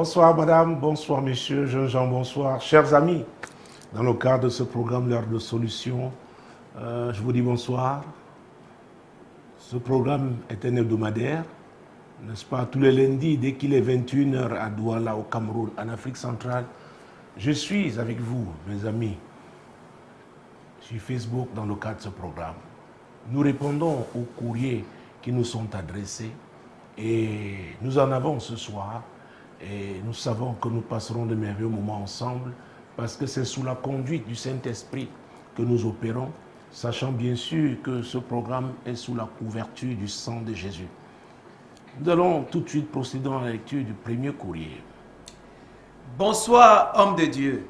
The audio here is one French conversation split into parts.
Bonsoir madame, bonsoir messieurs, jeunes gens, bonsoir. Chers amis, dans le cadre de ce programme L'heure de solution, je vous dis bonsoir. Ce programme est un hebdomadaire, n'est-ce pas? Tous les lundis, dès qu'il est 21 h à Douala, au Cameroun, en Afrique centrale, je suis avec vous, mes amis, sur Facebook dans le cadre de ce programme. Nous répondons aux courriers qui nous sont adressés et nous en avons ce soir. Et nous savons que nous passerons de merveilleux moments ensemble parce que c'est sous la conduite du Saint-Esprit que nous opérons, sachant bien sûr que ce programme est sous la couverture du sang de Jésus. Nous allons tout de suite procéder à la lecture du premier courrier. Bonsoir, homme de Dieu.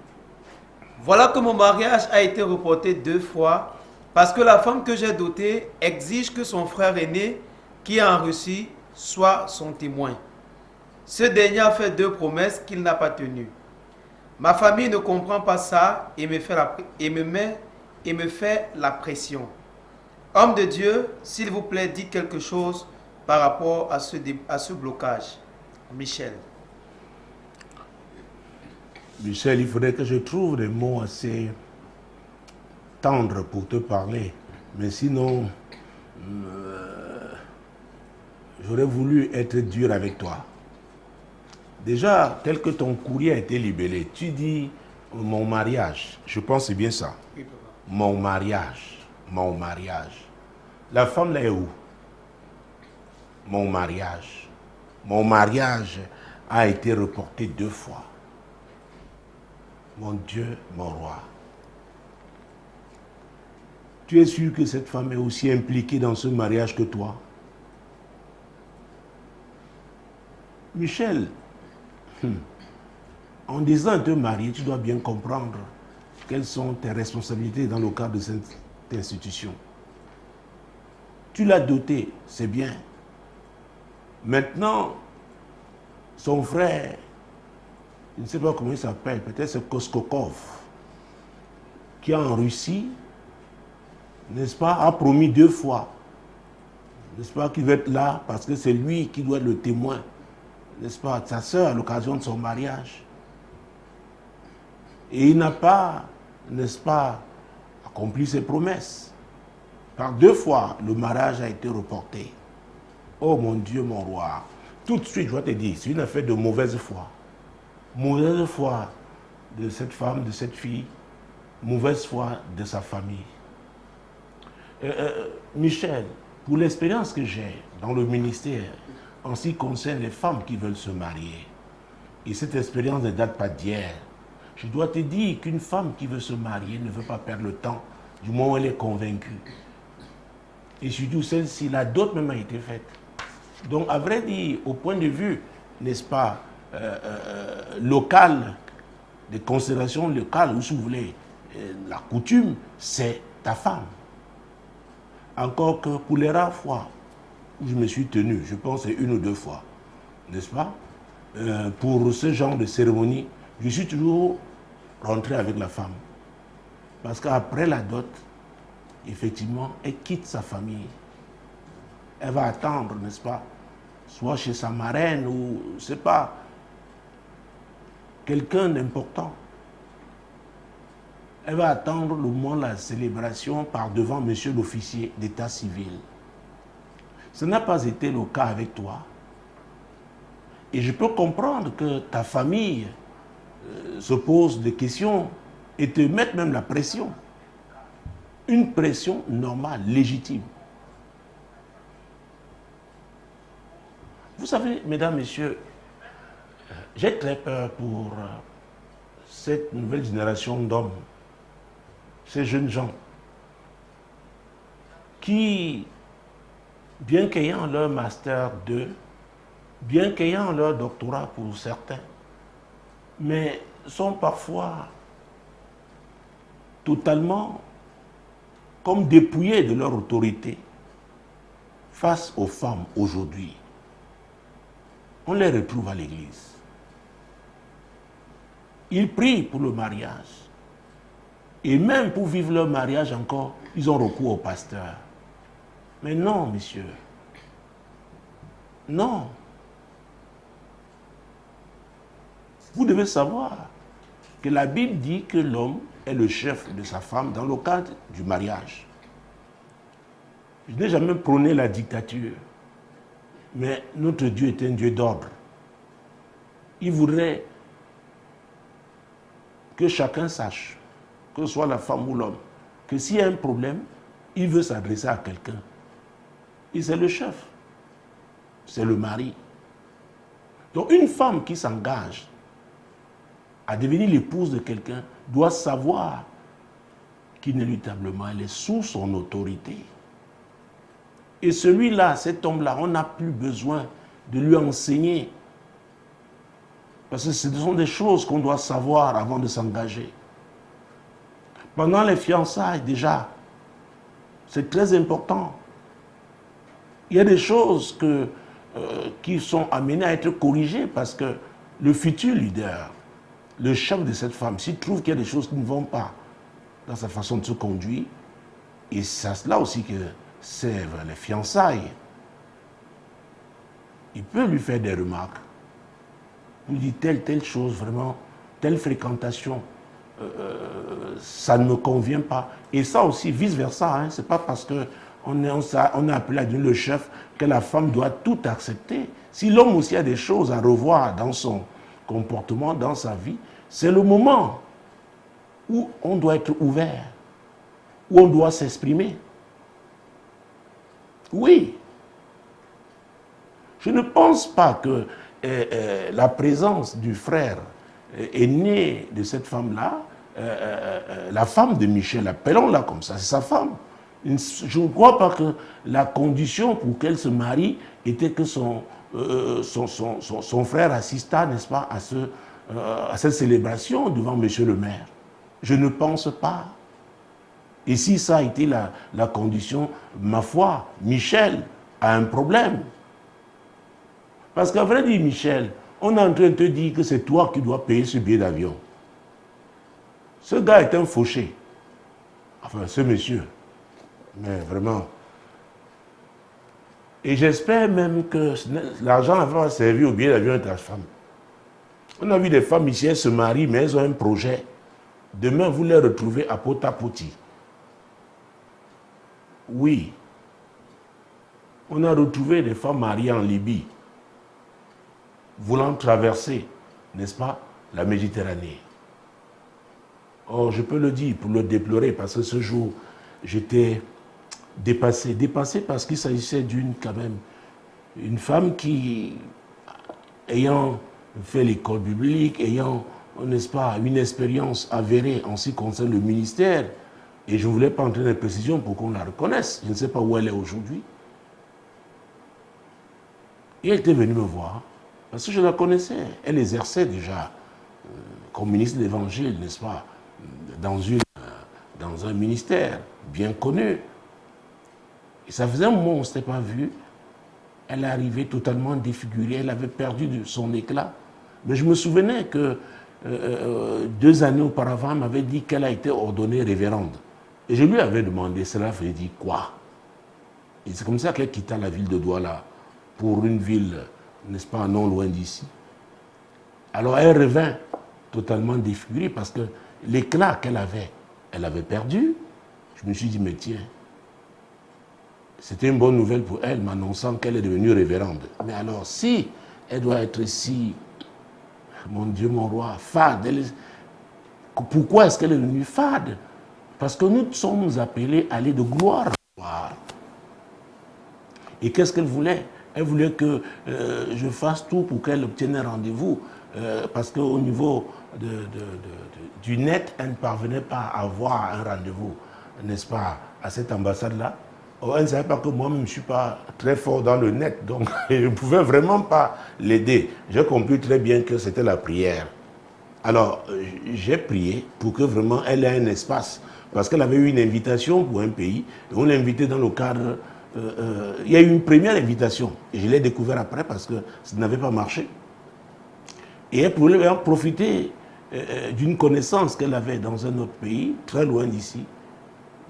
Voilà que mon mariage a été reporté 2 fois parce que la femme que j'ai dotée exige que son frère aîné, qui est en Russie, soit son témoin. Ce dernier a fait 2 promesses qu'il n'a pas tenues. Ma famille ne comprend pas ça et me fait la pression. Homme de Dieu, s'il vous plaît, dites quelque chose par rapport à ce blocage. Michel. Michel, il faudrait que je trouve des mots assez tendres pour te parler. Mais sinon, j'aurais voulu être dur avec toi. Déjà, tel que ton courrier a été libellé, tu dis mon mariage. Je pense que c'est bien ça. Oui, papa. Mon mariage. Mon mariage. La femme là est où? Mon mariage. Mon mariage a été reporté 2 fois. Mon Dieu, mon roi. Tu es sûr que cette femme est aussi impliquée dans ce mariage que toi? Michel, en disant te marier, tu dois bien comprendre quelles sont tes responsabilités dans le cadre de cette institution. Tu l'as doté, c'est bien. Maintenant, son frère, je ne sais pas comment il s'appelle, peut-être c'est Koskokov, qui est en Russie, n'est-ce pas, a promis 2 fois, n'est-ce pas, qu'il va être là parce que c'est lui qui doit être le témoin, n'est-ce pas, de sa sœur à l'occasion de son mariage. Et il n'a pas, n'est-ce pas, accompli ses promesses. Par 2 fois, le mariage a été reporté. Oh mon Dieu, mon roi. Tout de suite, je vais te dire, c'est une affaire de mauvaise foi. Mauvaise foi de cette femme, de cette fille. Mauvaise foi de sa famille. Michel, pour l'expérience que j'ai dans le ministère, en ce qui concerne les femmes qui veulent se marier, et cette expérience ne date pas d'hier, je dois te dire qu'une femme qui veut se marier ne veut pas perdre le temps, du moment où elle est convaincue. Et surtout celle-ci, la dot même a été faite. Donc, à vrai dire, au point de vue, n'est-ce pas, local, des considérations locales, ou si vous voulez, la coutume, c'est ta femme. Encore que pour les rares fois où je me suis tenu, je pense que c'est 1 ou 2 fois, n'est-ce pas, pour ce genre de cérémonie, je suis toujours rentré avec la femme. Parce qu'après la dot, effectivement, elle quitte sa famille. Elle va attendre, n'est-ce pas, soit chez sa marraine ou, je ne sais pas, quelqu'un d'important. Elle va attendre le moment de la célébration par devant monsieur l'officier d'état civil. Ce n'a pas été le cas avec toi. Et je peux comprendre que ta famille se pose des questions et te mette même la pression. Une pression normale, légitime. Vous savez, mesdames, messieurs, j'ai très peur pour cette nouvelle génération d'hommes, ces jeunes gens, qui, bien qu'ayant leur master 2, bien qu'ayant leur doctorat pour certains, mais sont parfois totalement comme dépouillés de leur autorité face aux femmes aujourd'hui. On les retrouve à l'église. Ils prient pour le mariage. Et même pour vivre leur mariage encore, ils ont recours au pasteur. Mais non, monsieur. Non. Vous devez savoir que la Bible dit que l'homme est le chef de sa femme dans le cadre du mariage. Je n'ai jamais prôné la dictature, mais notre Dieu est un Dieu d'ordre. Il voudrait que chacun sache, que ce soit la femme ou l'homme, que s'il y a un problème, il veut s'adresser à quelqu'un. Et c'est le chef, c'est le mari. Donc une femme qui s'engage à devenir l'épouse de quelqu'un doit savoir qu'inéluctablement elle est sous son autorité. Et celui-là, cet homme-là, on n'a plus besoin de lui enseigner. Parce que ce sont des choses qu'on doit savoir avant de s'engager. Pendant les fiançailles, déjà, c'est très important. Il y a des choses qui sont amenées à être corrigées parce que le futur leader, le chef de cette femme, s'il trouve qu'il y a des choses qui ne vont pas dans sa façon de se conduire, et c'est là aussi que servent les fiançailles, il peut lui faire des remarques. Il dit telle chose, vraiment, telle fréquentation, ça ne me convient pas. Et ça aussi, vice-versa, hein, c'est pas parce qu'on est appelé à dire le chef que la femme doit tout accepter. Si l'homme aussi a des choses à revoir dans son comportement, dans sa vie, c'est le moment où on doit être ouvert, où on doit s'exprimer. Oui. Je ne pense pas que la présence du frère aîné de cette femme-là, la femme de Michel, appelons-la comme ça, c'est sa femme. Je ne crois pas que la condition pour qu'elle se marie était que son frère assista, n'est-ce pas, à cette célébration devant Monsieur le maire. Je ne pense pas. Et si ça a été la condition, ma foi, Michel a un problème. Parce qu'à vrai dire, Michel, on est en train de te dire que c'est toi qui dois payer ce billet d'avion. Ce gars est un fauché. Enfin, ce monsieur. Mais vraiment. Et j'espère même que l'argent va servir au billet d'avion de ta femme. On a vu des femmes ici, elles se marient, mais elles ont un projet. Demain, vous les retrouvez à Poti. Oui. On a retrouvé des femmes mariées en Libye, voulant traverser, n'est-ce pas, la Méditerranée. Or, je peux le dire pour le déplorer, parce que ce jour, j'étais dépassé parce qu'il s'agissait quand même, une femme qui, ayant fait l'école biblique, ayant, n'est-ce pas, une expérience avérée en ce qui concerne le ministère, et je ne voulais pas entrer dans les précisions pour qu'on la reconnaisse. Je ne sais pas où elle est aujourd'hui. Et elle était venue me voir, parce que je la connaissais. Elle exerçait déjà comme ministre de l'Évangile, n'est-ce pas, dans un ministère bien connu. Et ça faisait un moment où on ne s'était pas vu. Elle est arrivée totalement défigurée, elle avait perdu son éclat. Mais je me souvenais que 2 années auparavant, elle m'avait dit qu'elle a été ordonnée révérende. Et je lui avais demandé, cela veut dire quoi? Et c'est comme ça qu'elle quitta la ville de Douala pour une ville, n'est-ce pas, non loin d'ici. Alors elle revint totalement défigurée parce que l'éclat qu'elle avait, elle avait perdu. Je me suis dit, mais tiens, c'était une bonne nouvelle pour elle, m'annonçant qu'elle est devenue révérende. Mais alors, si elle doit être si, mon Dieu, mon roi, fade, pourquoi est-ce qu'elle est devenue fade? Parce que nous sommes appelés à aller de gloire en gloire. Et qu'est-ce qu'elle voulait? Elle voulait que je fasse tout pour qu'elle obtienne un rendez-vous. Parce qu'au niveau du net, elle ne parvenait pas à avoir un rendez-vous, n'est-ce pas, à cette ambassade-là. Elle ne savait pas que moi-même, je ne suis pas très fort dans le net. Donc, je ne pouvais vraiment pas l'aider. J'ai compris très bien que c'était la prière. Alors, j'ai prié pour que vraiment elle ait un espace. Parce qu'elle avait eu une invitation pour un pays. Et on l'a invitée dans le cadre... il y a eu une première invitation. Et je l'ai découvert après parce que ça n'avait pas marché. Et elle pouvait en profiter d'une connaissance qu'elle avait dans un autre pays, très loin d'ici,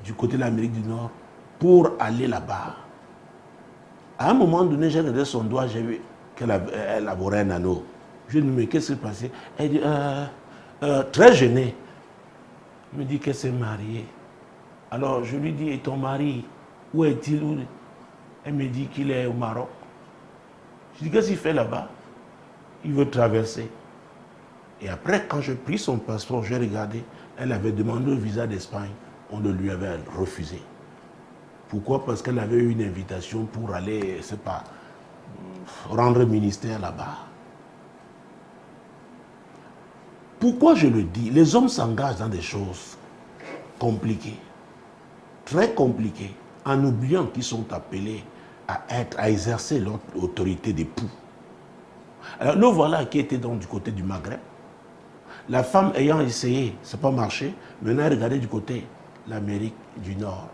du côté de l'Amérique du Nord, pour aller là-bas. À un moment donné, j'ai regardé son doigt, j'ai vu qu'elle avait un anneau. Je lui dis, mais qu'est-ce qui s'est passé? Elle dit, très gênée. Elle me dit qu'elle s'est mariée. Alors je lui dis, et ton mari, où est-il? Elle me dit qu'il est au Maroc. Je dis, qu'est-ce qu'il fait là-bas? Il veut traverser. Et après, quand j'ai pris son passeport, j'ai regardé, elle avait demandé le visa d'Espagne. On le lui avait refusé. Pourquoi? Parce qu'elle avait eu une invitation pour aller, je ne sais pas, rendre ministère là-bas. Pourquoi je le dis? Les hommes s'engagent dans des choses compliquées, très compliquées, en oubliant qu'ils sont appelés à exercer l'autorité d'époux. Alors nous voilà qui étaient donc du côté du Maghreb. La femme ayant essayé, ça n'a pas marché, maintenant regardez du côté de l'Amérique du Nord.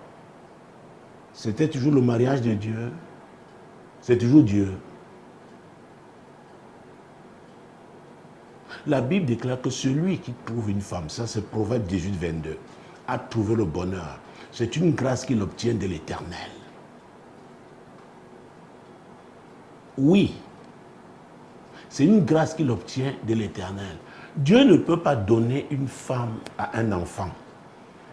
C'était toujours le mariage de Dieu. C'est toujours Dieu. La Bible déclare que celui qui trouve une femme, ça c'est Proverbe 18, 22, a trouvé le bonheur. C'est une grâce qu'il obtient de l'Éternel. Oui, c'est une grâce qu'il obtient de l'Éternel. Dieu ne peut pas donner une femme à un enfant.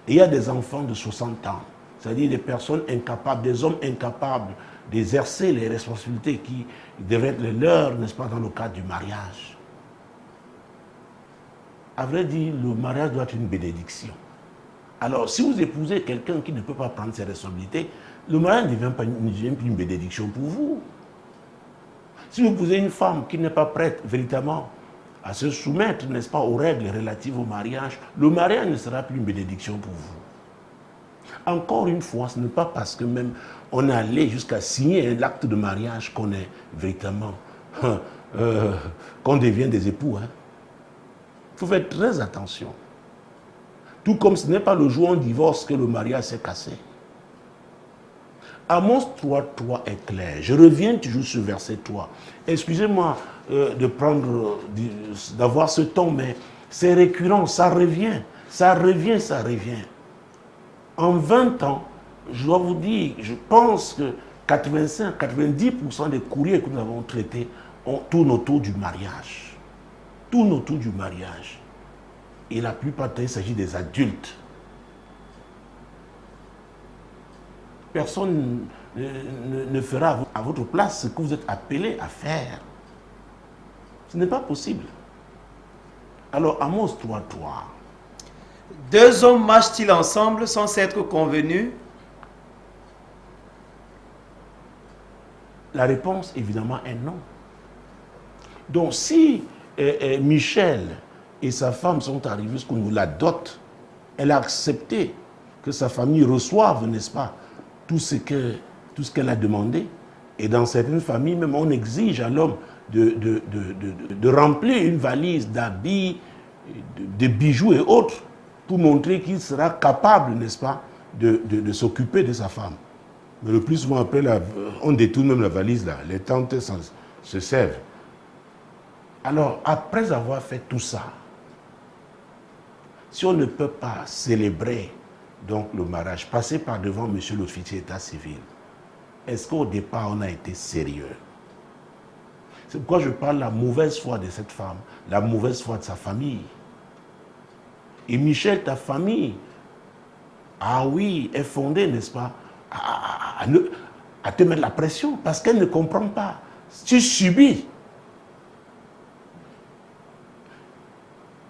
Et il y a des enfants de 60 ans, c'est-à-dire des personnes incapables, des hommes incapables d'exercer les responsabilités qui devraient être les leurs, n'est-ce pas, dans le cadre du mariage. À vrai dire, le mariage doit être une bénédiction. Alors, si vous épousez quelqu'un qui ne peut pas prendre ses responsabilités, le mariage ne devient plus une bénédiction pour vous. Si vous épousez une femme qui n'est pas prête véritablement à se soumettre, n'est-ce pas, aux règles relatives au mariage, le mariage ne sera plus une bénédiction pour vous. Encore une fois, ce n'est pas parce que même on est allé jusqu'à signer un acte de mariage qu'on est véritablement, qu'on devient des époux. Il faut faire très attention. Tout comme ce n'est pas le jour où on divorce que le mariage s'est cassé. Amos 3.3 est clair. Je reviens toujours sur verset 3. Excusez-moi d'avoir ce ton, mais c'est récurrent, ça revient. Ça revient, ça revient. En 20 ans, je dois vous dire, je pense que 85-90% des courriers que nous avons traités tournent autour du mariage. Tournent autour du mariage. Et la plupart du temps, il s'agit des adultes. Personne ne fera à votre place ce que vous êtes appelé à faire. Ce n'est pas possible. Alors, Amos 3.3. Deux hommes marchent-ils ensemble sans s'être convenus? La réponse, évidemment, est non. Donc, si Michel et sa femme sont arrivés jusqu'au niveau de la dot, elle a accepté que sa famille reçoive, n'est-ce pas, tout ce qu'elle a demandé. Et dans certaines familles, même, on exige à l'homme de remplir une valise d'habits, de bijoux et autres, pour montrer qu'il sera capable, n'est-ce pas, de s'occuper de sa femme. Mais le plus souvent, après, on détourne même la valise là. Les tantes se servent. Alors, après avoir fait tout ça, si on ne peut pas célébrer donc le mariage, passer par devant monsieur l'officier d'état civil, est-ce qu'au départ, on a été sérieux? C'est pourquoi je parle de la mauvaise foi de cette femme, la mauvaise foi de sa famille. Et Michel, ta famille, ah oui, est fondée, n'est-ce pas, à te mettre la pression, parce qu'elle ne comprend pas. Tu subis.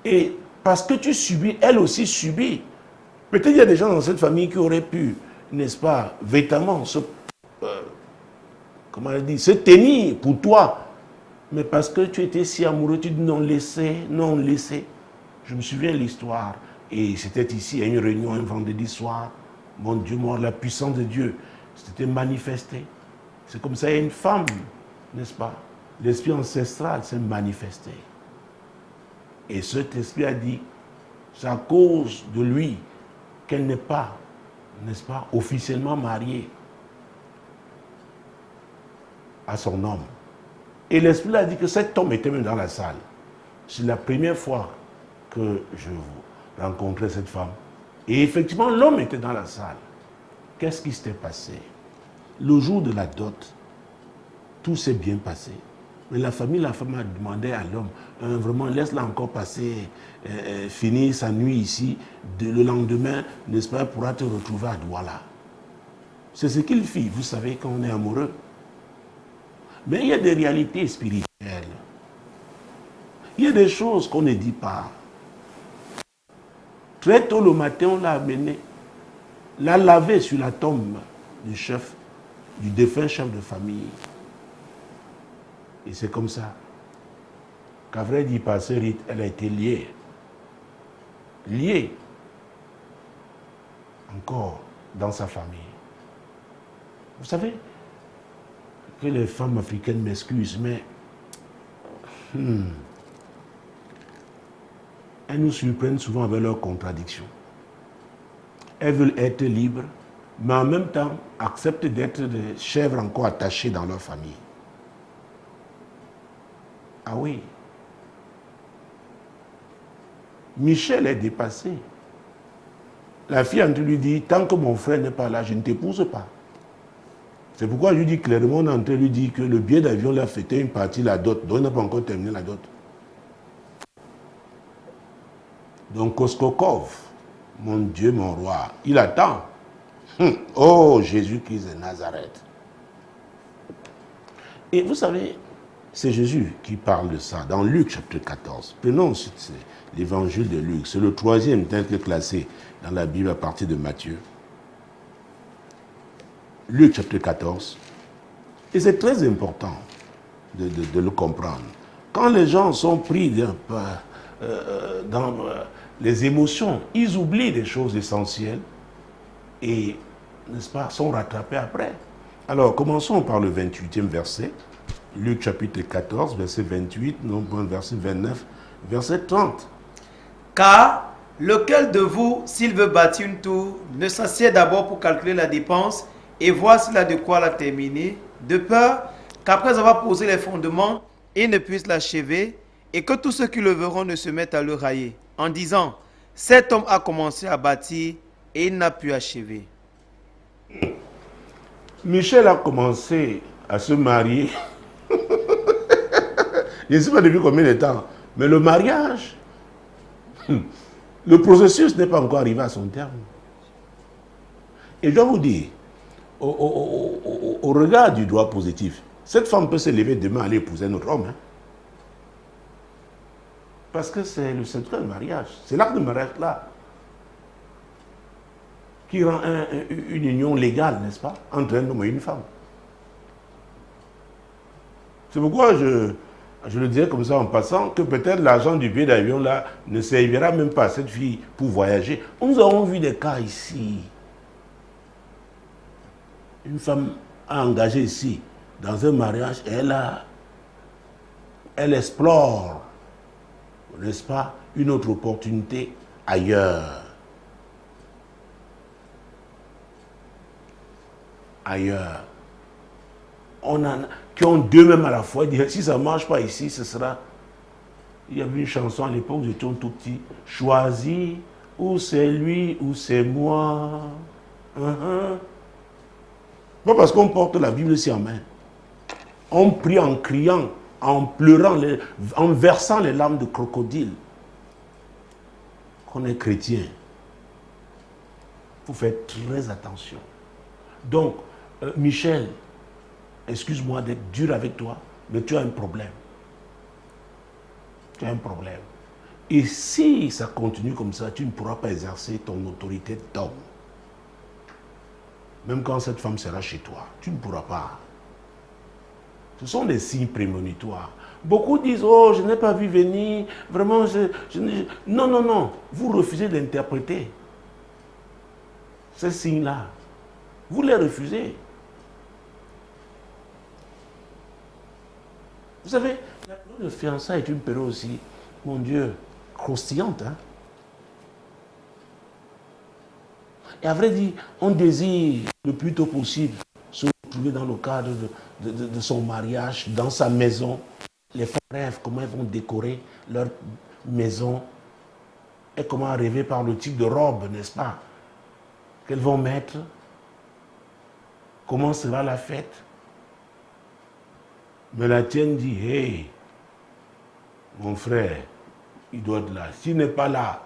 Et parce que tu subis, elle aussi subit. Peut-être qu'il y a des gens dans cette famille qui auraient pu, n'est-ce pas, véritablement se tenir pour toi. Mais parce que tu étais si amoureux, tu dis non, laissez, non, laissez. Je me souviens de l'histoire. Et c'était ici, à une réunion, un vendredi soir. Mon Dieu, moi, la puissance de Dieu s'était manifestée. C'est comme ça, il y a une femme, n'est-ce pas? L'esprit ancestral s'est manifesté. Et cet esprit a dit, c'est à cause de lui qu'elle n'est pas, n'est-ce pas, officiellement mariée à son homme. Et l'esprit a dit que cet homme était même dans la salle. C'est la première fois que je rencontrais cette femme. Et effectivement, l'homme était dans la salle. Qu'est-ce qui s'était passé? Le jour de la dot, tout s'est bien passé. Mais la femme a demandé à l'homme, vraiment, laisse-la encore passer, finir sa nuit ici. Le lendemain, n'est-ce pas, elle pourra te retrouver à Douala. C'est ce qu'il fit, vous savez, quand on est amoureux. Mais il y a des réalités spirituelles. Il y a des choses qu'on ne dit pas. Très tôt le matin, on l'a amené, l'a lavé sur la tombe du chef, du défunt chef de famille. Et c'est comme ça qu'à vrai dire, par ce rite, elle a été liée. Liée encore dans sa famille. Vous savez que les femmes africaines m'excusent, mais elles nous surprennent souvent avec leurs contradictions. Elles veulent être libres, mais en même temps acceptent d'être des chèvres encore attachées dans leur famille. Ah oui. Michel est dépassé. La fille entre lui dit, tant que mon frère n'est pas là, je ne t'épouse pas. C'est pourquoi je lui dis clairement, on est en train de lui dire que le billet d'avion lui a fêté une partie la dot, donc il n'a pas encore terminé la dot. Donc Koskokov, mon Dieu, mon roi, il attend. Oh, Jésus-Christ de Nazareth. Et vous savez, c'est Jésus qui parle de ça dans Luc chapitre 14. Prenons ensuite l'évangile de Luc. C'est le troisième tel que classé dans la Bible à partir de Matthieu. Luc chapitre 14. Et c'est très important de le comprendre. Quand les gens sont pris dans les émotions, ils oublient des choses essentielles et, n'est-ce pas, sont rattrapés après. Alors, commençons par le 28e verset. Luc chapitre 14, verset 28, non pas verset 29, verset 30. Car lequel de vous, s'il veut bâtir une tour, ne s'assied d'abord pour calculer la dépense et voir s'il a de quoi la terminer, de peur qu'après avoir posé les fondements, il ne puisse l'achever et que tous ceux qui le verront ne se mettent à le railler, en disant, cet homme a commencé à bâtir et il n'a pu achever. Michel a commencé à se marier. Je ne sais pas depuis combien de temps, mais le mariage, le processus n'est pas encore arrivé à son terme. Et je dois vous dire, au regard du droit positif, cette femme peut se lever demain et aller épouser un autre homme. Hein? Parce que c'est le secret du mariage. C'est l'acte de mariage là qui rend une union légale, n'est-ce pas, entre un homme et une femme. C'est pourquoi je le dirais comme ça en passant, que peut-être l'argent du billet d'avion là ne servira même pas à cette fille pour voyager. Nous avons vu des cas ici. Une femme a engagé ici dans un mariage et elle explore, n'est-ce pas, une autre opportunité ailleurs. Ailleurs. On en a qui ont deux mêmes à la fois. Ils disent, si ça ne marche pas ici, ce sera... Il y avait une chanson à l'époque où j'étais tout petit. Choisis, ou c'est lui, ou c'est moi. Pas parce qu'on porte la Bible ici en main. On prie en criant, en pleurant, en versant les larmes de crocodile. Qu'on est chrétien. Il faut faire très attention. Donc, Michel, excuse-moi d'être dur avec toi, mais tu as un problème. Tu as un problème. Et si ça continue comme ça, tu ne pourras pas exercer ton autorité d'homme. Même quand cette femme sera chez toi, tu ne pourras pas. Ce sont des signes prémonitoires. Beaucoup disent, oh, je n'ai pas vu venir, vraiment, Non, non, non, vous refusez d'interpréter ces signes-là. Vous les refusez. Vous savez, la période de fiançailles est une période aussi, mon Dieu, croustillante. Hein? Et à vrai dire, on désire le plus tôt possible se retrouver dans le cadre de son mariage, dans sa maison. Les femmes rêvent comment elles vont décorer leur maison et comment rêver par le type de robe, n'est-ce pas, qu'elles vont mettre. Comment sera la fête? Mais la tienne dit, hey, mon frère, il doit être là. S'il n'est pas là,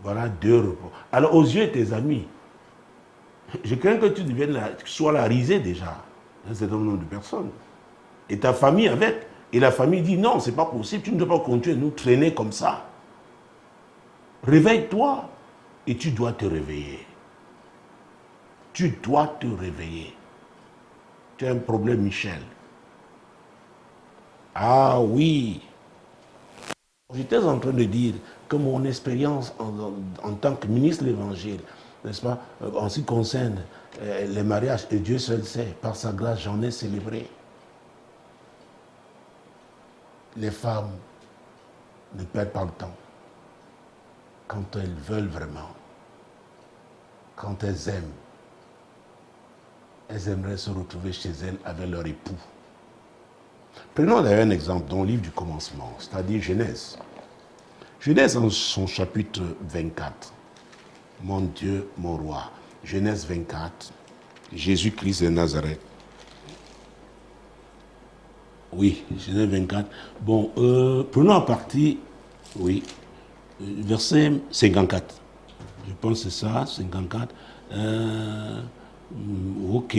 voilà 2 repas. Alors aux yeux de tes amis, je crains que tu deviennes tu sois la risée déjà, un certain nombre de personnes. Et ta famille avec. Et la famille dit, non, c'est pas possible, tu ne dois pas continuer à nous traîner comme ça. Réveille-toi et tu dois te réveiller. Tu dois te réveiller. Tu as un problème, Michel. Ah oui. J'étais en train de dire que mon expérience en tant que ministre de l'Évangile, n'est-ce pas, en ce qui concerne les mariages, et Dieu seul sait, par sa grâce, j'en ai célébré. Les femmes ne perdent pas le temps. Quand elles veulent vraiment, quand elles aiment, elles aimeraient se retrouver chez elles avec leur époux. Prenons d'ailleurs un exemple dans le livre du commencement, c'est-à-dire Genèse. Genèse en son chapitre 24. Mon Dieu, mon roi. Genèse 24. Jésus-Christ de Nazareth. Oui, Genèse 24. Bon, prenons à partir, oui, verset 54. Je pense que c'est ça, 54. Ok.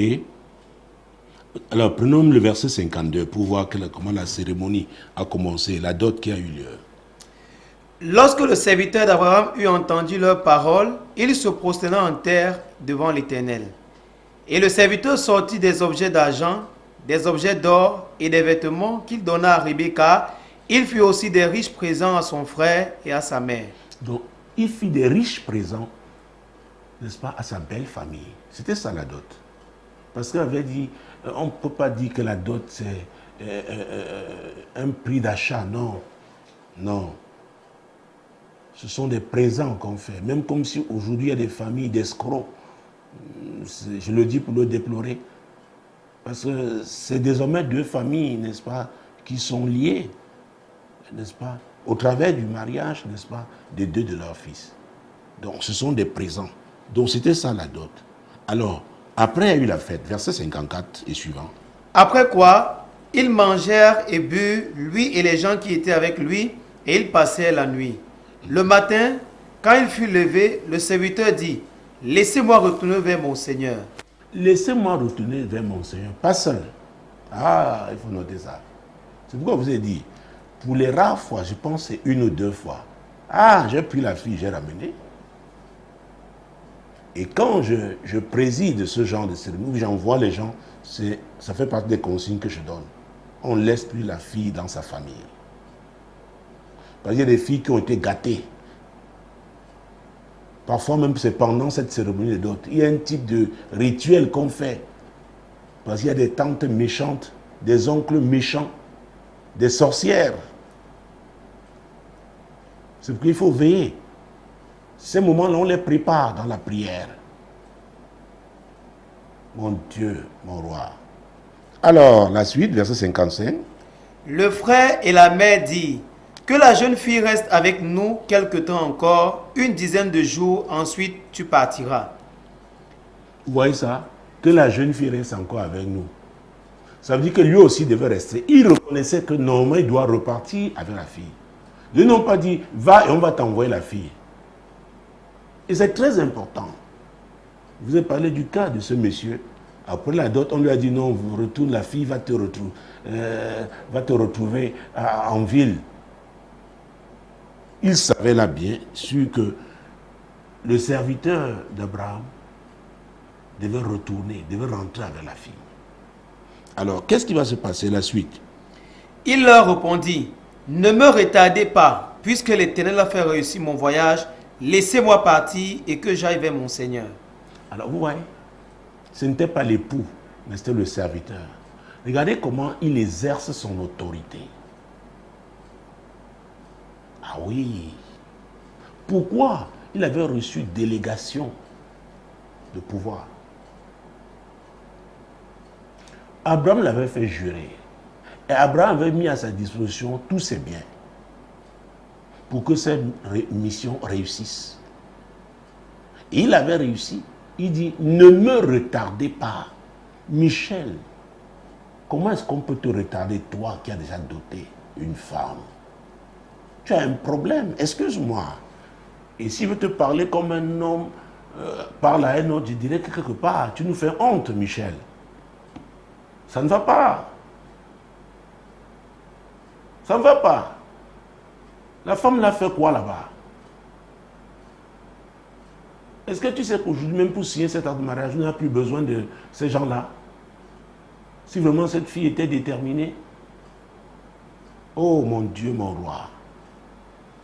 Alors, prenons le verset 52 pour voir comment la cérémonie a commencé, la dot qui a eu lieu. Lorsque le serviteur d'Abraham eut entendu leurs paroles, il se prosterna en terre devant l'Éternel. Et le serviteur sortit des objets d'argent, des objets d'or et des vêtements qu'il donna à Rebecca. Il fit aussi des riches présents à son frère et à sa mère. Donc, il fit des riches présents, n'est-ce pas, à sa belle famille. C'était ça la dot. Parce qu'il avait dit, on ne peut pas dire que la dot c'est un prix d'achat, non. Non. Ce sont des présents qu'on fait. Même comme si aujourd'hui il y a des familles d'escrocs. Je le dis pour le déplorer. Parce que c'est désormais 2 familles, n'est-ce pas, qui sont liées, n'est-ce pas, au travers du mariage, n'est-ce pas, des 2 de leurs fils. Donc ce sont des présents. Donc c'était ça la dot. Alors, après il y a eu la fête, verset 54 et suivant. Après quoi, ils mangèrent et burent, lui et les gens qui étaient avec lui, et ils passèrent la nuit. Le matin, quand il fut levé, le serviteur dit, « Laissez-moi retourner vers mon Seigneur. » Laissez-moi retourner vers mon Seigneur, pas seul. Ah, il faut noter ça. C'est pourquoi je vous ai dit, pour les rares fois, je pense que c'est 1 ou 2 fois. Ah, j'ai pris la fille, j'ai ramené. Et quand je préside ce genre de cérémonie, j'envoie les gens, ça fait partie des consignes que je donne. On ne laisse plus la fille dans sa famille. Parce qu'il y a des filles qui ont été gâtées. Parfois même c'est pendant cette cérémonie de dot. Il y a un type de rituel qu'on fait. Parce qu'il y a des tantes méchantes, des oncles méchants, des sorcières. C'est pourquoi il faut veiller. Ces moments-là, on les prépare dans la prière. Mon Dieu, mon roi. Alors, la suite, verset 55. Le frère et la mère dirent, « Que la jeune fille reste avec nous quelque temps encore, 10 de jours, ensuite tu partiras. » Vous voyez ça? Que la jeune fille reste encore avec nous. Ça veut dire que lui aussi devait rester. Il reconnaissait que normalement il doit repartir avec la fille. Ils n'ont pas dit, va et on va t'envoyer la fille. Et c'est très important. Je vous ai parlé du cas de ce monsieur. Après la dot, on lui a dit non, retourne, la fille va te retrouver en ville. Il savait là bien sûr que le serviteur d'Abraham devait retourner, devait rentrer avec la fille. Alors, qu'est-ce qui va se passer la suite? Il leur répondit, « Ne me retardez pas, puisque l'Éternel a fait réussir mon voyage, laissez-moi partir et que j'aille vers mon Seigneur. » Alors, vous voyez, ce n'était pas l'époux, mais c'était le serviteur. Regardez comment il exerce son autorité. Ah oui. Pourquoi? Il avait reçu délégation de pouvoir. Abraham l'avait fait jurer. Et Abraham avait mis à sa disposition tous ses biens pour que cette mission réussisse. Et il avait réussi. Il dit, ne me retardez pas. Michel, comment est-ce qu'on peut te retarder, toi qui as déjà doté une femme? Tu as un problème, excuse-moi. Et s'il veut te parler comme un homme, parle à un autre, je dirais que quelque part, tu nous fais honte, Michel. Ça ne va pas. Ça ne va pas. La femme l'a fait quoi là-bas? Est-ce que tu sais qu'aujourd'hui, même pour signer cet acte de mariage, on n'a plus besoin de ces gens-là? Si vraiment cette fille était déterminée. Oh mon Dieu, mon roi.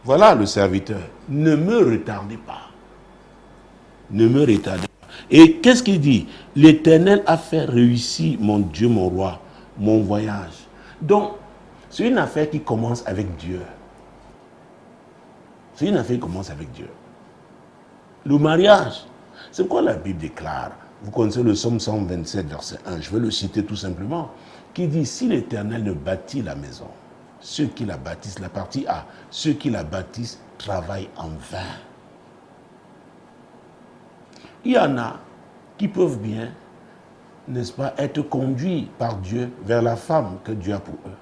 Voilà le serviteur. Ne me retardez pas. Ne me retardez pas. Et qu'est-ce qu'il dit? L'Éternel a fait réussir, mon Dieu, mon roi, mon voyage. Donc, c'est une affaire qui commence avec Dieu. C'est une affaire qui commence avec Dieu. Le mariage, c'est quoi la Bible déclare? Vous connaissez le psaume 127, verset 1, je vais le citer tout simplement, qui dit, si l'Éternel ne bâtit la maison, ceux qui la bâtissent, la partie A, ceux qui la bâtissent travaillent en vain. Il y en a qui peuvent bien, n'est-ce pas, être conduits par Dieu vers la femme que Dieu a pour eux.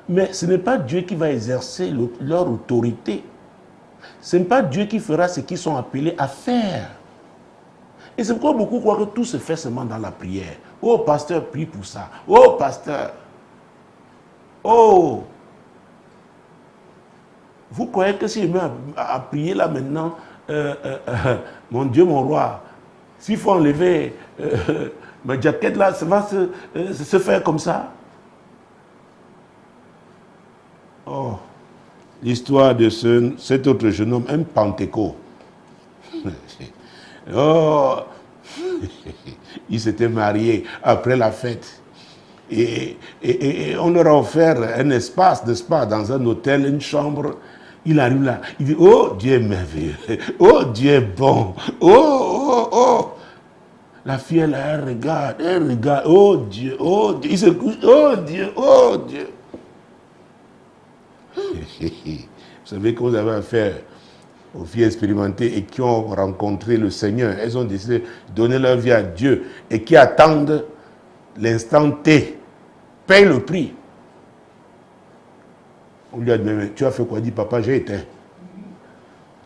Mais ce n'est pas Dieu qui va exercer leur autorité. Ce n'est pas Dieu qui fera ce qu'ils sont appelés à faire. Et c'est pourquoi beaucoup croient que tout se fait seulement dans la prière. Oh, pasteur, prie pour ça. Oh, pasteur. Oh. Vous croyez que si je me mets à prier là maintenant, mon Dieu, mon roi, s'il faut enlever ma jaquette là, ça va se faire comme ça? Oh. L'histoire de cet autre jeune homme, un Pentecôte. Oh, il s'était marié après la fête. Et on leur a offert un espace, n'est-ce pas, dans un hôtel, une chambre. Il arrive là, il dit, oh, Dieu est merveilleux. Oh, Dieu est bon. Oh, oh, oh. La fille, elle regarde, oh Dieu, il se couche, oh Dieu, oh Dieu. Vous savez que vous avez affaire aux filles expérimentées et qui ont rencontré le Seigneur. Elles ont décidé de donner leur vie à Dieu et qui attendent l'instant T. Paye le prix. On lui a dit, mais tu as fait quoi? Il dit, papa, j'ai éteint.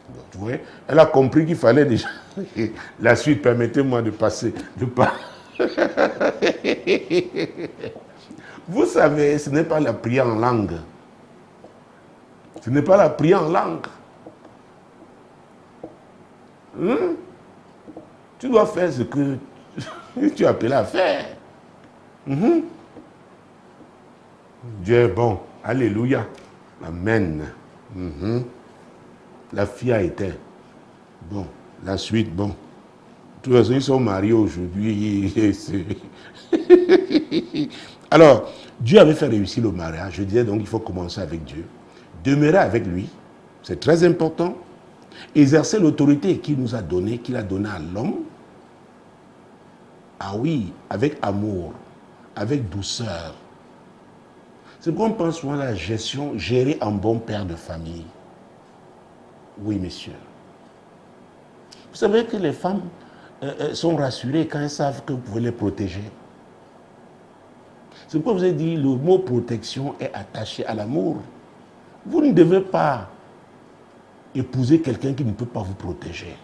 Donc, tu vois, elle a compris qu'il fallait déjà... La suite, permettez-moi de passer. Vous savez, ce n'est pas la prière en langue. Ce n'est pas la prière en langue. Tu dois faire ce que tu es appelé à faire. Dieu est bon. Alléluia. Amen. La fille a été. Bon, la suite, bon. De toute façon, ils sont mariés aujourd'hui. Alors, Dieu avait fait réussir le mariage. Je disais donc il faut commencer avec Dieu. Demeurer avec lui, c'est très important. Exercer l'autorité qu'il nous a donnée, qu'il a donnée à l'homme. Ah oui, avec amour, avec douceur. C'est pourquoi on pense souvent à la gestion, gérer en bon père de famille. Oui, messieurs. Vous savez que les femmes sont rassurées quand elles savent que vous pouvez les protéger. C'est pourquoi je vous ai dit, le mot protection est attaché à l'amour. Vous ne devez pas épouser quelqu'un qui ne peut pas vous protéger.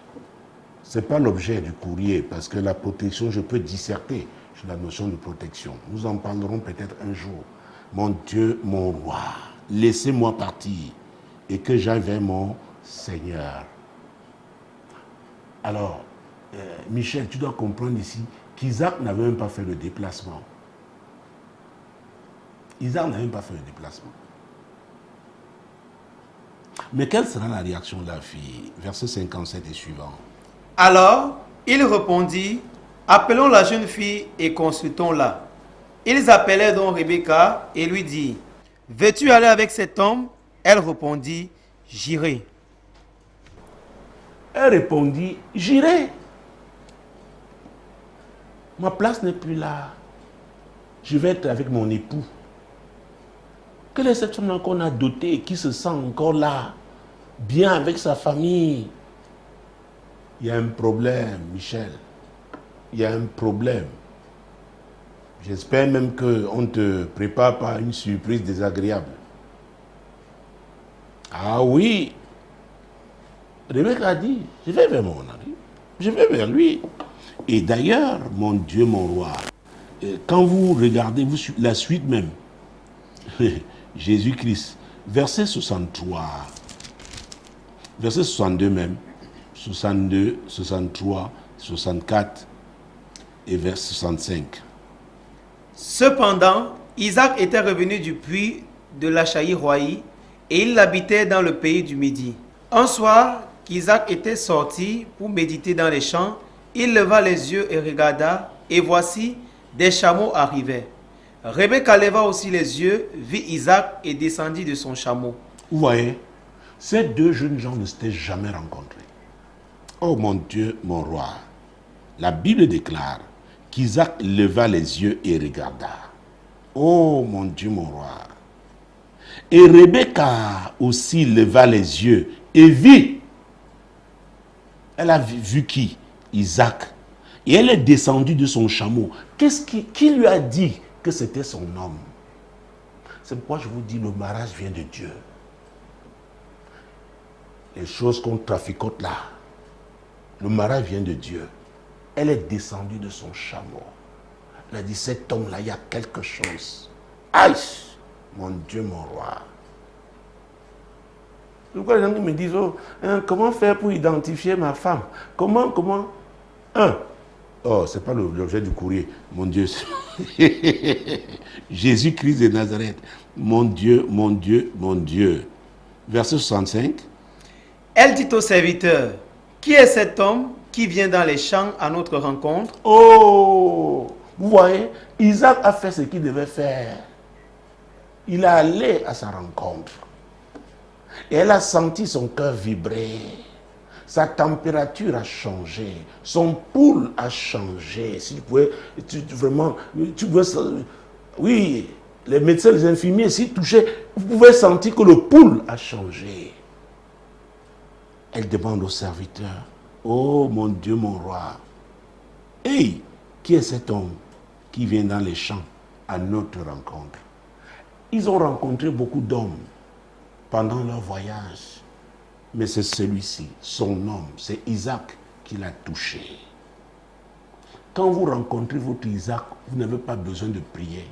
Ce n'est pas l'objet du courrier, parce que la protection, je peux disserter sur la notion de protection. Nous en parlerons peut-être un jour. Mon Dieu, mon roi, laissez-moi partir et que j'aille vers mon Seigneur. Alors, Michel, tu dois comprendre ici qu'Isaac n'avait même pas fait le déplacement. Isaac n'avait même pas fait le déplacement. Mais quelle sera la réaction de la fille? Verset 57 et suivant. Alors, il répondit, appelons la jeune fille et consultons-la. Ils appelèrent donc Rebecca et lui dirent, veux-tu aller avec cet homme? Elle répondit, j'irai. Elle répondit, j'irai. Ma place n'est plus là. Je vais être avec mon époux. Quelle est cette femme qu'on a dotée et qui se sent encore là, bien avec sa famille? Il y a un problème, Michel. Il y a un problème. J'espère même qu'on ne te prépare pas une surprise désagréable. Ah oui. Rebecca a dit, je vais vers mon mari. Je vais vers lui. Et d'ailleurs, mon Dieu, mon roi, quand vous regardez la suite même, Jésus-Christ, verset 63, verset 62 même, 62, 63, 64 et verset 65. Cependant, Isaac était revenu du puits de l'Achaï-Roaï et il habitait dans le pays du Midi. Un soir, qu'Isaac était sorti pour méditer dans les champs, il leva les yeux et regarda, et voici, des chameaux arrivaient. Rebecca leva aussi les yeux, vit Isaac et descendit de son chameau. Vous voyez, ces deux jeunes gens ne s'étaient jamais rencontrés. Oh mon Dieu, mon roi, la Bible déclare qu'Isaac leva les yeux et regarda. Oh mon Dieu, mon roi. Et Rebecca aussi leva les yeux et vit. Elle a vu qui? Isaac. Et elle est descendue de son chameau. Qui lui a dit que c'était son homme? C'est pourquoi je vous dis, le mariage vient de Dieu. Les choses qu'on traficote là, le mariage vient de Dieu. Elle est descendue de son chameau. Elle a dit, cet homme-là, il y a quelque chose. Aïe! Mon Dieu, mon roi. C'est pourquoi les gens me disent, oh, comment faire pour identifier ma femme? Comment? Oh, ce n'est pas l'objet du courrier. Mon Dieu. Jésus-Christ de Nazareth. Mon Dieu, mon Dieu, mon Dieu. Verset 65. Elle dit au serviteur, qui est cet homme qui vient dans les champs à notre rencontre? Oh, vous voyez, Isaac a fait ce qu'il devait faire. Il est allé à sa rencontre. Et elle a senti son cœur vibrer. Sa température a changé. Son pouls a changé. Si tu pouvais, oui, les médecins, les infirmiers, s'ils touchaient, vous pouvez sentir que le pouls a changé. Elle demande au serviteur, oh mon Dieu, mon roi, hey, qui est cet homme qui vient dans les champs à notre rencontre? Ils ont rencontré beaucoup d'hommes pendant leur voyage. Mais c'est celui-ci, son homme, c'est Isaac qui l'a touché. Quand vous rencontrez votre Isaac, vous n'avez pas besoin de prier.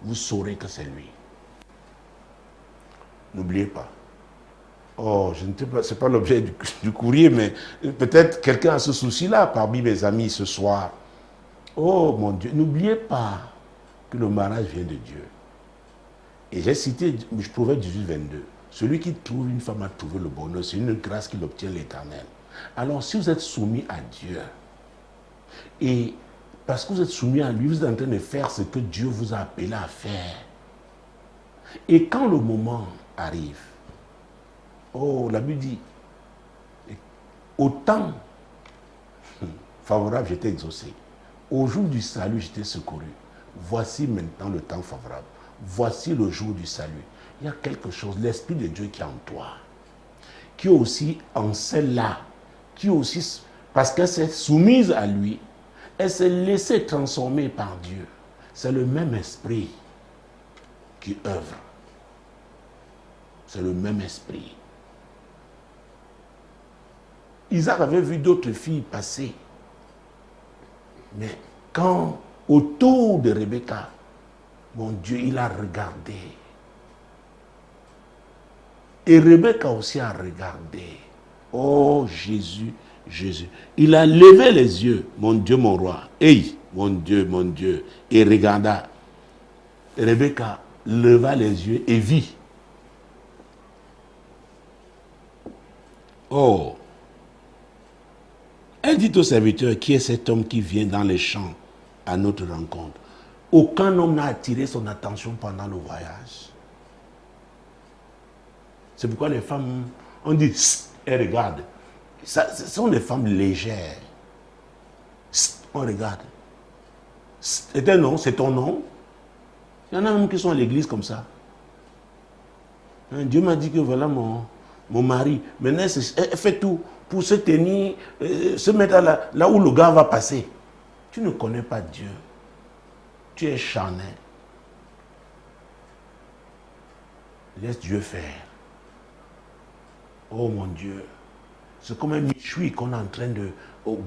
Vous saurez que c'est lui. N'oubliez pas. Oh, je ne sais pas, ce n'est pas l'objet du courrier, mais peut-être quelqu'un a ce souci-là parmi mes amis ce soir. Oh mon Dieu, n'oubliez pas que le mariage vient de Dieu. Et j'ai cité, je trouvais 18-22. Celui qui trouve une femme a trouvé le bonheur. C'est une grâce qu'il obtient l'Éternel. Alors, si vous êtes soumis à Dieu, et parce que vous êtes soumis à lui, vous êtes en train de faire ce que Dieu vous a appelé à faire. Et quand le moment arrive, oh, la Bible dit, au temps favorable, j'étais exaucé. Au jour du salut, j'étais secouru. Voici maintenant le temps favorable. Voici le jour du salut. Il y a quelque chose, l'Esprit de Dieu qui est en toi, qui est aussi en celle-là, qui est aussi, parce qu'elle s'est soumise à lui, elle s'est laissée transformer par Dieu. C'est le même esprit qui œuvre. C'est le même esprit. Isaac avait vu d'autres filles passer. Mais quand, autour de Rebecca, mon Dieu, il a regardé. Et Rebecca aussi a regardé. Oh Jésus, Jésus. Il a levé les yeux, mon Dieu, mon roi. Hey, mon Dieu. Et regarda. Rebecca leva les yeux et vit. Oh. Elle dit au serviteur, qui est cet homme qui vient dans les champs à notre rencontre? Aucun homme n'a attiré son attention pendant le voyage. C'est pourquoi les femmes, on dit, elles regardent. Ce sont des femmes légères. On regarde. C'est un nom, c'est ton nom. Il y en a même qui sont à l'église comme ça. Dieu m'a dit que voilà mon mari. Maintenant, elle fait tout pour se tenir, se mettre là où le gars va passer. Tu ne connais pas Dieu. tu es charnel. Laisse Dieu faire. Oh mon Dieu. C'est comme un méchoui qu'on est en train de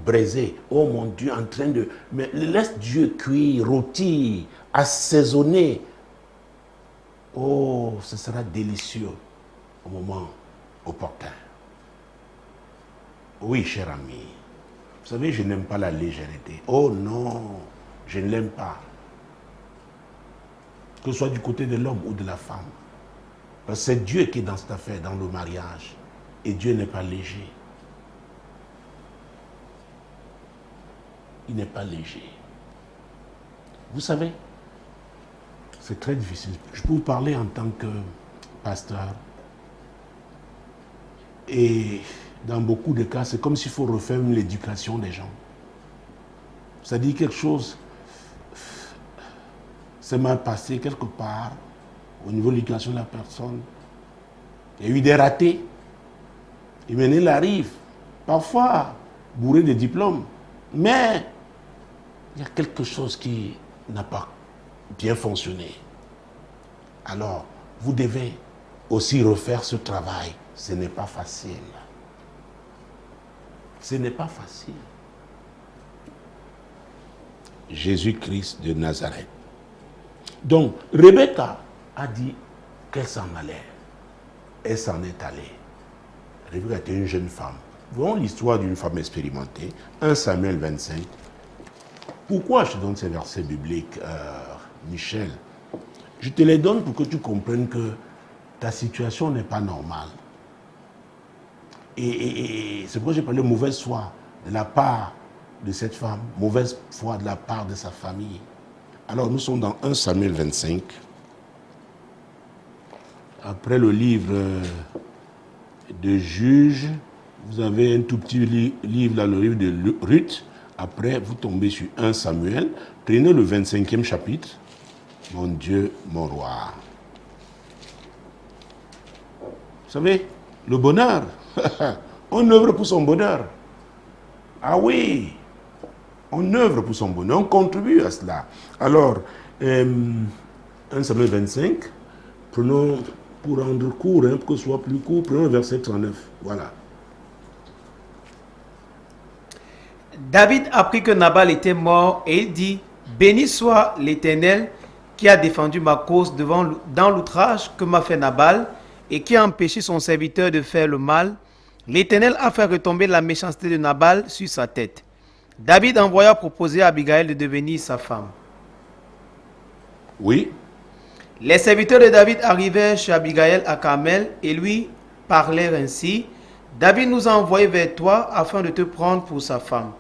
braiser. Oh mon Dieu, en train de... Mais laisse Dieu cuire, rôtir, assaisonner. Oh, ce sera délicieux au moment opportun. Oui, cher ami. Vous savez, je n'aime pas la légèreté. Oh non, je ne l'aime pas. Que ce soit du côté de l'homme ou de la femme. Parce que c'est Dieu qui est dans cette affaire, dans le mariage. Et Dieu n'est pas léger. Il n'est pas léger. Vous savez, c'est très difficile. Je peux vous parler en tant que pasteur. Et dans beaucoup de cas, c'est comme s'il faut refaire l'éducation des gens. C'est-à-dire quelque chose s'est mal passé quelque part au niveau de l'éducation de la personne. Il y a eu des ratés. Et maintenant, il arrive, parfois bourré de diplômes. Mais il y a quelque chose qui n'a pas bien fonctionné. Alors, vous devez aussi refaire ce travail. Ce n'est pas facile. Ce n'est pas facile. Jésus-Christ de Nazareth. Donc, Rebecca a dit qu'elle s'en allait. Elle s'en est allée. Rebecca était une jeune femme. Voyons l'histoire d'une femme expérimentée. 1 Samuel 25. Pourquoi je te donne ces versets bibliques, Michel? Je te les donne pour que tu comprennes que ta situation n'est pas normale. Et c'est pourquoi j'ai parlé de mauvaise foi de la part de cette femme, mauvaise foi de la part de sa famille. Alors nous sommes dans 1 Samuel 25. Après le livre de Juges, vous avez un tout petit livre là, le livre de Ruth. Après, vous tombez sur 1 Samuel. Prenez le 25e chapitre. Mon Dieu, mon roi. Vous savez, le bonheur, on œuvre pour son bonheur. Ah oui, on œuvre pour son bonheur, on contribue à cela. Alors, 1 Samuel 25, prenons, pour rendre court, pour que ce soit plus court, prenons le verset 39. Voilà. David apprit que Nabal était mort et il dit, béni soit l'Éternel qui a défendu ma cause dans l'outrage que m'a fait Nabal et qui a empêché son serviteur de faire le mal. L'Éternel a fait retomber la méchanceté de Nabal sur sa tête. David envoya proposer à Abigail de devenir sa femme. Oui. Les serviteurs de David arrivèrent chez Abigail à Carmel et lui parlèrent ainsi. David nous a envoyés vers toi afin de te prendre pour sa femme.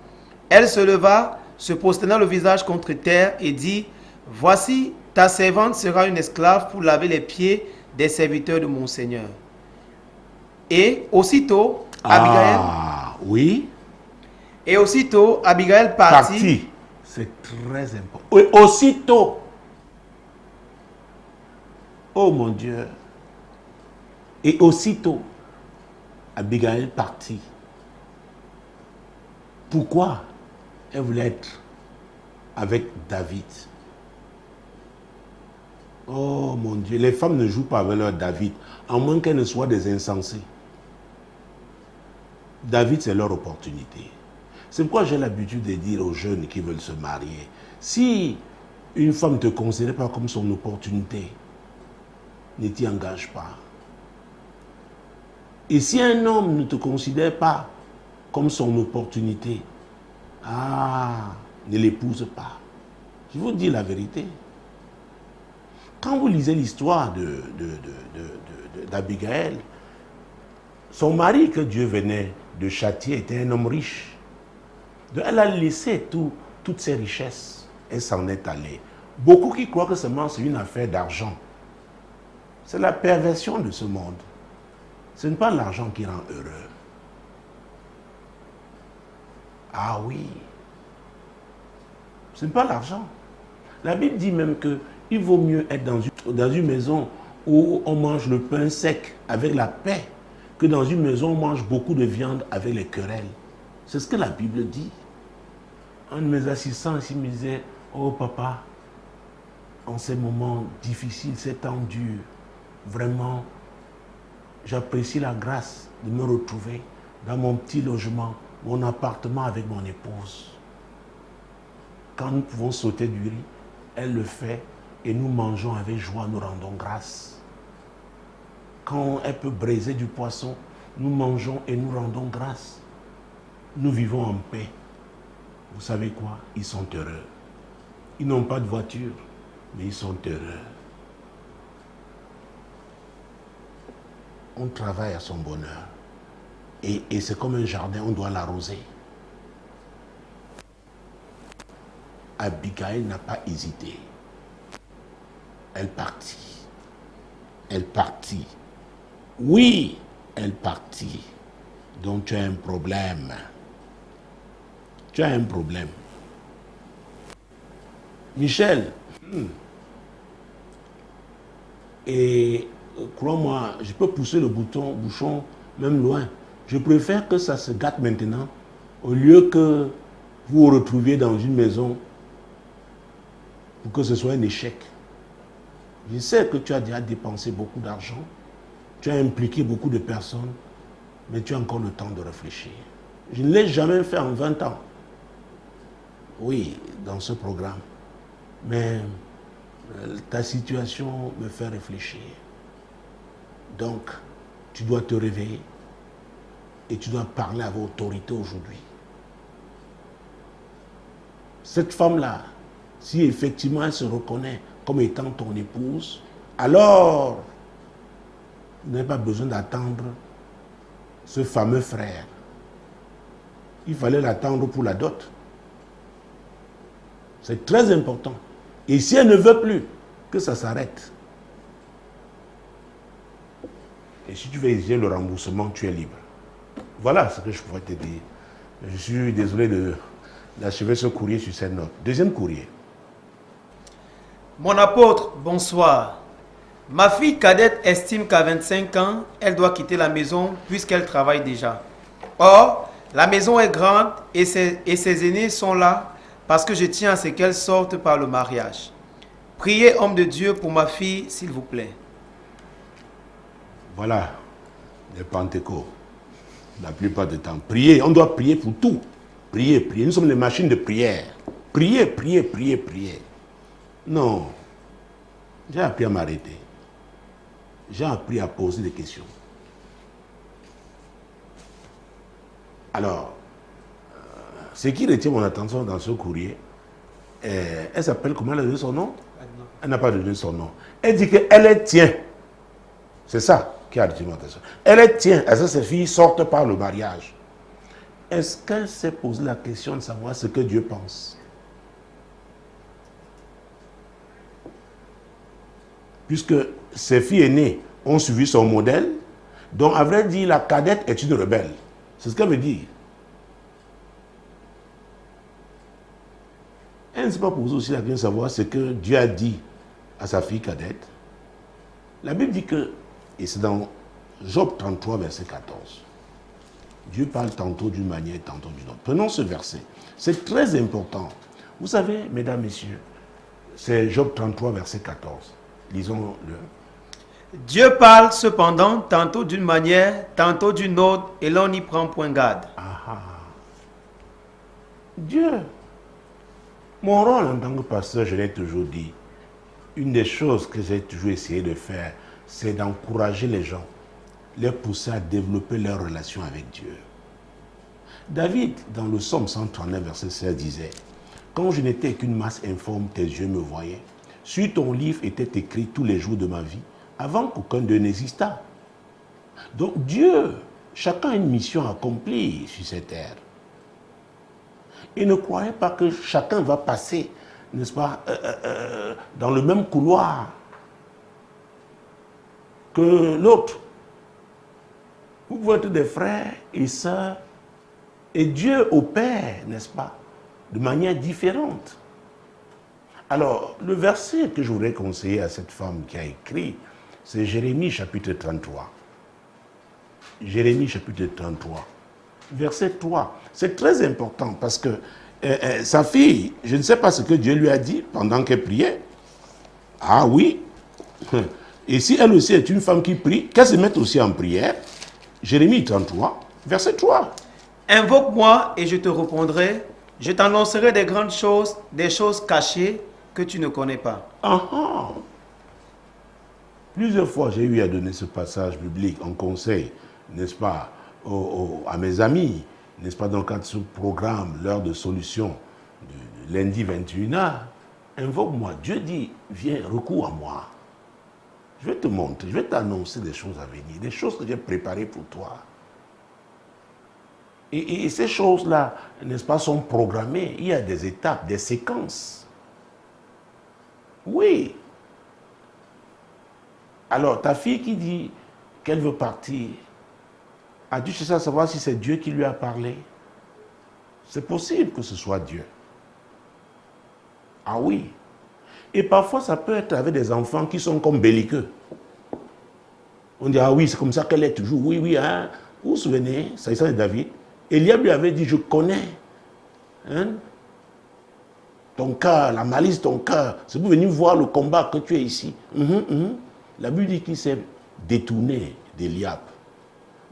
Elle se leva, se prosterna le visage contre terre et dit, voici, ta servante sera une esclave pour laver les pieds des serviteurs de mon Seigneur. Et aussitôt, Abigail partit. C'est très important. Et aussitôt. Oh mon Dieu. Et aussitôt, Abigail partit. Pourquoi? Elle voulait être avec David. Oh mon Dieu, les femmes ne jouent pas avec leur David, à moins qu'elles ne soient des insensés. David, c'est leur opportunité. C'est pourquoi j'ai l'habitude de dire aux jeunes qui veulent se marier, si une femme ne te considère pas comme son opportunité, ne t'y engage pas. Et si un homme ne te considère pas comme son opportunité, ne l'épouse pas. Je vous dis la vérité. Quand vous lisez l'histoire d'Abigail, son mari que Dieu venait de châtier était un homme riche. Donc elle a laissé toutes ses richesses. Elle s'en est allée. Beaucoup qui croient que seulement c'est une affaire d'argent. C'est la perversion de ce monde. Ce n'est pas l'argent qui rend heureux. Ah oui. Ce n'est pas l'argent. La Bible dit même qu'il vaut mieux être dans une maison où on mange le pain sec avec la paix que dans une maison où on mange beaucoup de viande avec les querelles. C'est ce que la Bible dit. Un de mes assistants ici me disait, oh papa, en ces moments difficiles, ces temps durs, vraiment, j'apprécie la grâce de me retrouver dans mon petit logement, mon appartement avec mon épouse. Quand nous pouvons sauter du riz, elle le fait et nous mangeons avec joie, nous rendons grâce. Quand elle peut braiser du poisson, nous mangeons et nous rendons grâce. Nous vivons en paix. Vous savez quoi? Ils sont heureux. Ils n'ont pas de voiture, mais ils sont heureux. On travaille à son bonheur. Et c'est comme un jardin, on doit l'arroser. Abigail n'a pas hésité. Elle partit. Elle partit. Oui, elle partit. Donc tu as un problème. Tu as un problème. Michel, et crois-moi, je peux pousser le bouchon même loin. Je préfère que ça se gâte maintenant au lieu que vous vous retrouviez dans une maison pour que ce soit un échec. Je sais que tu as déjà dépensé beaucoup d'argent, tu as impliqué beaucoup de personnes, mais tu as encore le temps de réfléchir. Je ne l'ai jamais fait en 20 ans. Oui, dans ce programme. Mais ta situation me fait réfléchir. Donc, tu dois te réveiller et tu dois parler avec autorité aujourd'hui. Cette femme-là, si effectivement elle se reconnaît comme étant ton épouse, alors vous n'avez pas besoin d'attendre ce fameux frère. Il fallait l'attendre pour la dot. C'est très important. Et si elle ne veut plus, que ça s'arrête. Et si tu veux exiger le remboursement, tu es libre. Voilà ce que je pourrais te dire. Je suis désolé d'achever ce courrier sur cette note. Deuxième courrier. Mon apôtre, bonsoir. Ma fille cadette estime qu'à 25 ans, elle doit quitter la maison puisqu'elle travaille déjà. Or, la maison est grande et ses aînés sont là parce que je tiens à ce qu'elle sorte par le mariage. Priez, homme de Dieu, pour ma fille, s'il vous plaît. Voilà, les Pentecôtes. La plupart du temps. Priez, on doit prier pour tout. Priez, priez. Nous sommes les machines de prière. Priez, priez, priez, priez. Non. J'ai appris à m'arrêter. J'ai appris à poser des questions. Alors, ce qui retient mon attention dans ce courrier, elle s'appelle, comment elle a donné son nom? Elle n'a pas donné son nom. Elle dit qu'elle est tient. C'est ça qui a retenu mon attention. Elle est tient à ce que ses filles sortent par le mariage. Est-ce qu'elle s'est posé la question de savoir ce que Dieu pense? Puisque ses filles aînées ont suivi son modèle, donc à vrai dire, la cadette est une rebelle. C'est ce qu'elle veut dire. Elle ne s'est pas posé aussi la question de savoir ce que Dieu a dit à sa fille cadette. La Bible dit que, et c'est dans Job 33, verset 14, Dieu parle tantôt d'une manière, tantôt d'une autre. Prenons ce verset. C'est très important. Vous savez, mesdames, messieurs, c'est Job 33, verset 14. Lisons-le. Dieu parle cependant tantôt d'une manière, tantôt d'une autre, et l'on n'y prend point garde. Dieu. Mon rôle en tant que pasteur, je l'ai toujours dit, une des choses que j'ai toujours essayé de faire, c'est d'encourager les gens, les pousser à développer leur relation avec Dieu. David, dans le psaume 139, verset 16, disait « Quand je n'étais qu'une masse informe, tes yeux me voyaient. Sur ton livre étaient écrits tous les jours de ma vie, avant qu'aucun d'eux n'existât. » Donc Dieu, chacun a une mission accomplie sur cette terre. Et ne croyez pas que chacun va passer, n'est-ce pas, dans le même couloir que l'autre. Vous pouvez être des frères et sœurs, et Dieu opère, n'est-ce pas, de manière différente. Alors, le verset que je voudrais conseiller à cette femme qui a écrit, c'est Jérémie chapitre 33. Jérémie chapitre 33, verset 3. C'est très important parce que sa fille, je ne sais pas ce que Dieu lui a dit pendant qu'elle priait. Ah oui. Et si elle aussi est une femme qui prie, qu'elle se mette aussi en prière. Jérémie 33, verset 3. Invoque-moi et je te répondrai. Je t'annoncerai des grandes choses, des choses cachées que tu ne connais pas. Ah ah. Plusieurs fois, j'ai eu à donner ce passage biblique en conseil, n'est-ce pas, à mes amis, n'est-ce pas, dans le cadre de ce programme, l'heure de solution, de lundi 21h. Invoque-moi. Dieu dit, viens, recours à moi. Je vais te montrer, je vais t'annoncer des choses à venir, des choses que j'ai préparées pour toi. Et ces choses-là, n'est-ce pas, sont programmées. Il y a des étapes, des séquences. Oui. Alors, ta fille qui dit qu'elle veut partir, as-tu cherché à savoir si c'est Dieu qui lui a parlé? C'est possible que ce soit Dieu. Ah oui. Et parfois, ça peut être avec des enfants qui sont comme belliqueux. On dit, ah oui, c'est comme ça qu'elle est toujours. Oui, oui, hein. Vous vous souvenez, ça de David. Eliab lui avait dit, je connais hein, ton cœur, la malice de ton cœur. C'est pour venir voir le combat que tu es ici. La Bible dit qu'il s'est détourné d'Eliab.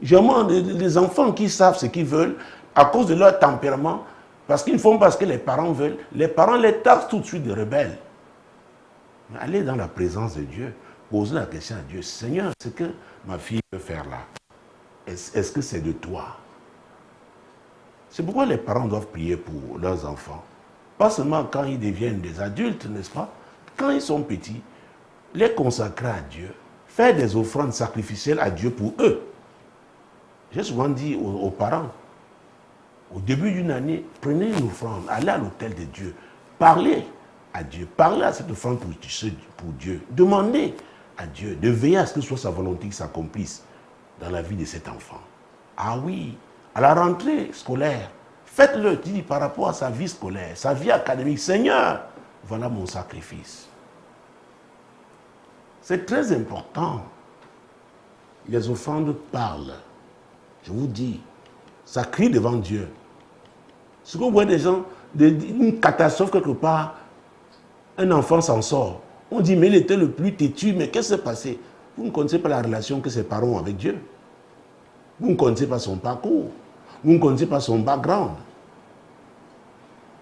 Généralement, les enfants qui savent ce qu'ils veulent, à cause de leur tempérament, parce qu'ils font parce que les parents veulent, les parents les taxent tout de suite de rebelles. Mais allez dans la présence de Dieu, posez la question à Dieu, Seigneur, ce que ma fille peut faire là, est-ce que c'est de toi? C'est pourquoi les parents doivent prier pour leurs enfants. Pas seulement quand ils deviennent des adultes, n'est-ce pas? Quand ils sont petits, les consacrer à Dieu, faire des offrandes sacrificielles à Dieu pour eux. J'ai souvent dit aux parents, au début d'une année, prenez une offrande, allez à l'autel de Dieu, parlez à Dieu, parlez à cette offrande pour Dieu, demandez à Dieu de veiller à ce que ce soit sa volonté qui s'accomplisse dans la vie de cet enfant. Ah oui, à la rentrée scolaire, faites-le, dis par rapport à sa vie scolaire, sa vie académique, Seigneur, voilà mon sacrifice. C'est très important. Les offrandes parlent. Je vous dis, ça crie devant Dieu. Ce qu'on voit des gens, une catastrophe quelque part, un enfant s'en sort. On dit, mais il était le plus têtu, mais qu'est-ce qui s'est passé? Vous ne connaissez pas la relation que ses parents ont avec Dieu. Vous ne connaissez pas son parcours. Vous ne connaissez pas son background.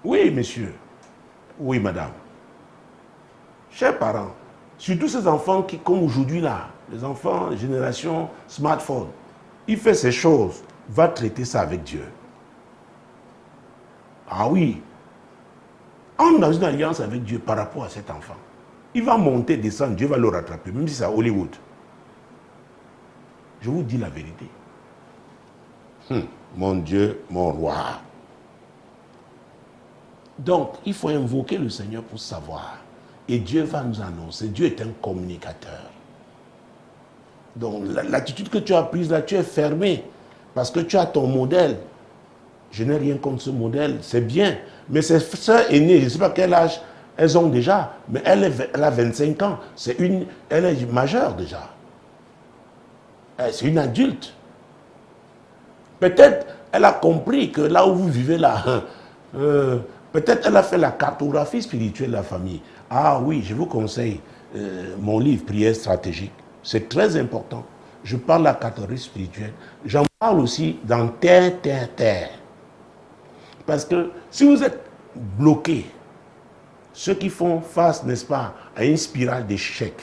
Oui, monsieur. Oui, madame. Chers parents, surtout ces enfants qui, comme aujourd'hui là, les enfants, génération smartphone, il fait ces choses, va traiter ça avec Dieu. Ah oui. Entre dans une alliance avec Dieu par rapport à cet enfant. Il va monter, descendre, Dieu va le rattraper, même si c'est à Hollywood. Je vous dis la vérité. Mon Dieu, mon roi. Donc, il faut invoquer le Seigneur pour savoir. Et Dieu va nous annoncer. Dieu est un communicateur. Donc, l'attitude que tu as prise là, tu es fermé. Parce que tu as ton modèle. Je n'ai rien contre ce modèle, c'est bien. Mais ses sœurs aînées, je ne sais pas quel âge elles ont déjà, mais elle a 25 ans. Elle est majeure déjà. C'est une adulte. Peut-être elle a compris que là où vous vivez là, peut-être elle a fait la cartographie spirituelle de la famille. Ah oui, je vous conseille mon livre Prière stratégique. C'est très important. Je parle de la cartographie spirituelle. J'en parle aussi dans Terre. Parce que si vous êtes bloqué, ceux qui font face, n'est-ce pas, à une spirale d'échec,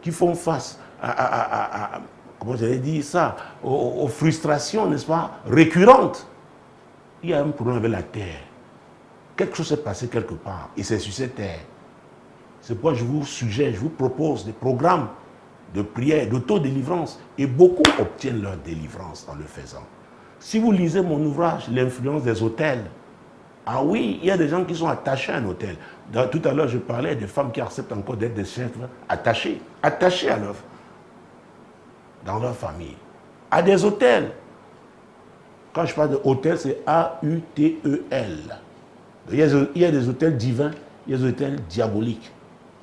qui font face à comment j'allais dire ça, aux frustrations, n'est-ce pas, récurrentes, il y a un problème avec la terre. Quelque chose s'est passé quelque part, et c'est sur cette terre. C'est pourquoi je vous suggère, je vous propose des programmes de prière, d'autodélivrance, et beaucoup obtiennent leur délivrance en le faisant. Si vous lisez mon ouvrage, L'influence des autels, ah oui, il y a des gens qui sont attachés à un hôtel. Tout à l'heure, je parlais des femmes qui acceptent encore d'être des chefs attachés à l'œuvre, dans leur famille, à des hôtels. Quand je parle d'hôtel, c'est A-U-T-E-L. Il y a des hôtels divins, il y a des hôtels diaboliques.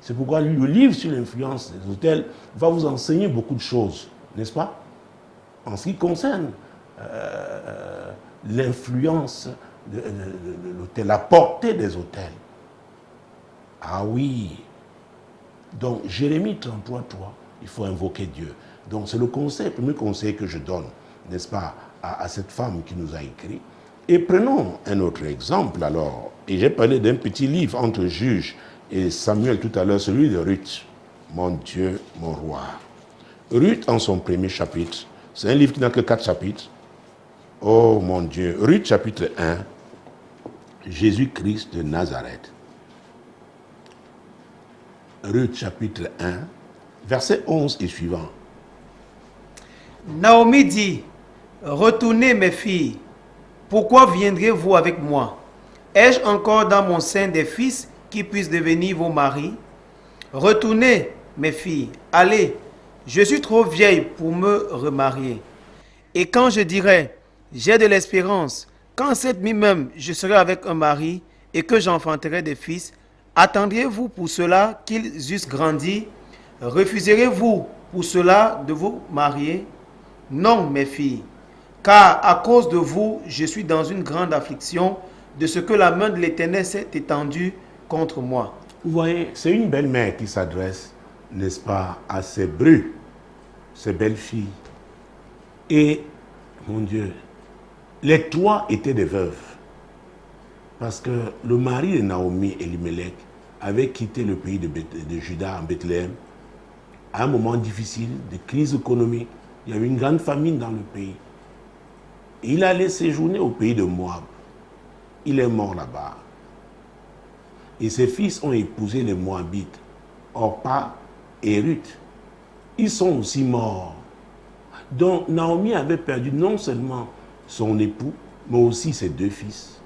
C'est pourquoi le livre sur l'influence des hôtels va vous enseigner beaucoup de choses, n'est-ce pas? En ce qui concerne l'influence de l'hôtel, la portée des hôtels. Ah oui, Donc, Jérémie 33, 3, il faut invoquer Dieu. Donc, c'est le premier conseil que je donne, n'est-ce pas, à cette femme qui nous a écrit. Et prenons un autre exemple, alors. Et j'ai parlé d'un petit livre entre Juges et Samuel tout à l'heure, celui de Ruth. Mon Dieu, mon roi. Ruth, en son premier chapitre, c'est un livre qui n'a que 4 chapitres. Oh mon Dieu. Ruth, chapitre 1, Jésus-Christ de Nazareth. Ruth, chapitre 1, verset 11 et suivant. Naomi dit, retournez mes filles, pourquoi viendrez-vous avec moi? Ai-je encore dans mon sein des fils qui puissent devenir vos maris? Retournez mes filles, allez, je suis trop vieille pour me remarier. Et quand je dirai, j'ai de l'espérance, quand cette nuit même je serai avec un mari et que j'enfanterai des fils, attendriez-vous pour cela qu'ils eussent grandi? Refuserez-vous pour cela de vous marier? Non, mes filles, car à cause de vous, je suis dans une grande affliction de ce que la main de l'Éternel s'est étendue contre moi. Vous voyez, c'est une belle-mère qui s'adresse, n'est-ce pas, à ses brus, ses belles-filles. Et, mon Dieu, les 3 étaient des veuves. Parce que le mari de Naomi, Elimelech, avait quitté le pays de Juda en Bethléem à un moment difficile, de crise économique. Il y avait une grande famine dans le pays. Et il allait séjourner au pays de Moab. Il est mort là-bas. Et ses fils ont épousé les Moabites, Orpa et Ruth. Ils sont aussi morts. Donc Naomi avait perdu non seulement son époux, mais aussi ses 2 fils.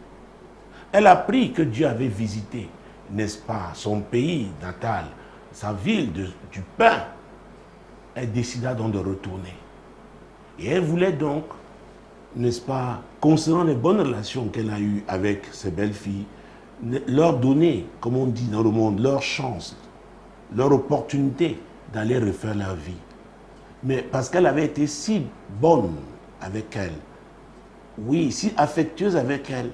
Elle a appris que Dieu avait visité, n'est-ce pas, son pays natal, sa ville du pain. Elle décida donc de retourner. Et elle voulait donc, n'est-ce pas, concernant les bonnes relations qu'elle a eues avec ses belles-filles, leur donner, comme on dit dans le monde, leur chance, leur opportunité d'aller refaire leur vie. Mais parce qu'elle avait été si bonne avec elle, oui, si affectueuse avec elle,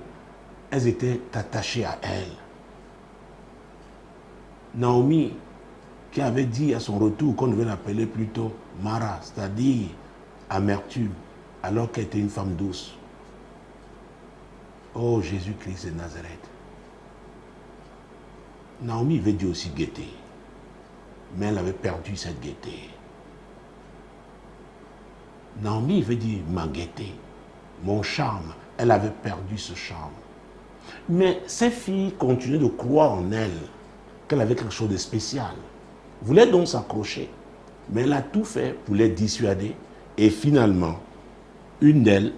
elles étaient attachées à elle. Naomi, qui avait dit à son retour qu'on devait l'appeler plutôt Mara, c'est-à-dire amertume, alors qu'elle était une femme douce. Oh Jésus-Christ de Nazareth. Naomi veut dire aussi gaieté, mais elle avait perdu cette gaieté. Naomi veut dire ma gaieté, mon charme, elle avait perdu ce charme. Mais ces filles continuaient de croire en elle, qu'elle avait quelque chose de spécial. Voulaient donc s'accrocher, mais elle a tout fait pour les dissuader. Et finalement, une d'elles,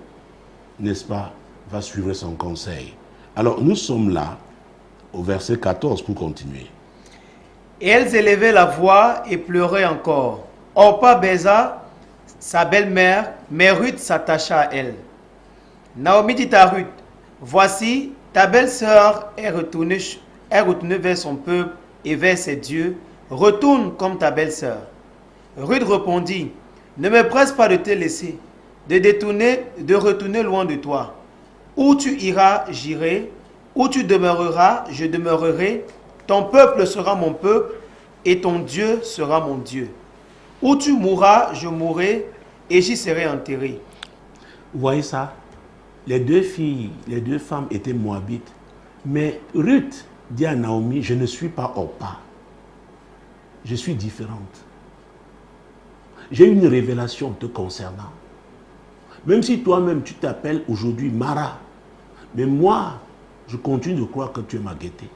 n'est-ce pas, va suivre son conseil. Alors nous sommes là, au verset 14 pour continuer. Et elles élevaient la voix et pleuraient encore. Orpa baisa sa belle-mère, mais Ruth s'attacha à elle. Naomi dit à Ruth, voici, ta belle-sœur est retournée vers son peuple et vers ses dieux. Retourne comme ta belle-sœur. Ruth répondit, ne me presse pas de te laisser, de retourner loin de toi. Où tu iras, j'irai. Où tu demeureras, je demeurerai. Ton peuple sera mon peuple et ton Dieu sera mon Dieu. Où tu mourras, je mourrai et j'y serai enterré. Vous voyez ça? Les 2 filles, les 2 femmes étaient moabites. Mais Ruth dit à Naomi, je ne suis pas Orpa. Je suis différente. J'ai une révélation te concernant. Même si toi-même tu t'appelles aujourd'hui Mara, mais moi, je continue de croire que tu es ma gaieté,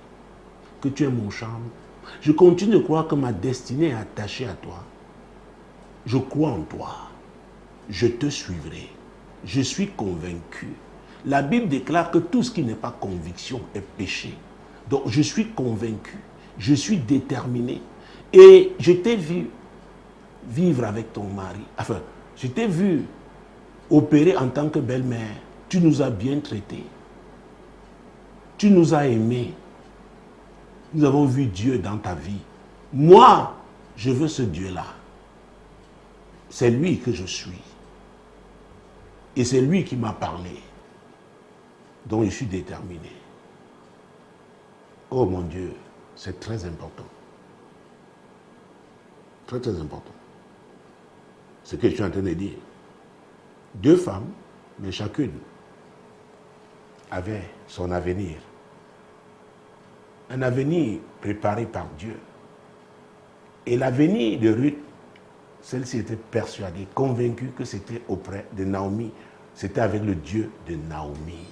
que tu es mon charme. Je continue de croire que ma destinée est attachée à toi. Je crois en toi. Je te suivrai. Je suis convaincu. La Bible déclare que tout ce qui n'est pas conviction est péché. Donc je suis convaincu. Je suis déterminé. Et je t'ai vu vivre avec ton mari. Enfin, je t'ai vu opérer en tant que belle-mère. Tu nous as bien traités. Tu nous as aimés. Nous avons vu Dieu dans ta vie. Moi, je veux ce Dieu-là. C'est lui que je suis. Et c'est lui qui m'a parlé. Donc je suis déterminé. Oh mon Dieu, c'est très important. Très, très important. Ce que je suis en train de dire. 2 femmes, mais chacune avait son avenir. Un avenir préparé par Dieu. Et l'avenir de Ruth, celle-ci était persuadée, convaincue que c'était auprès de Naomi. C'était avec le Dieu de Naomi.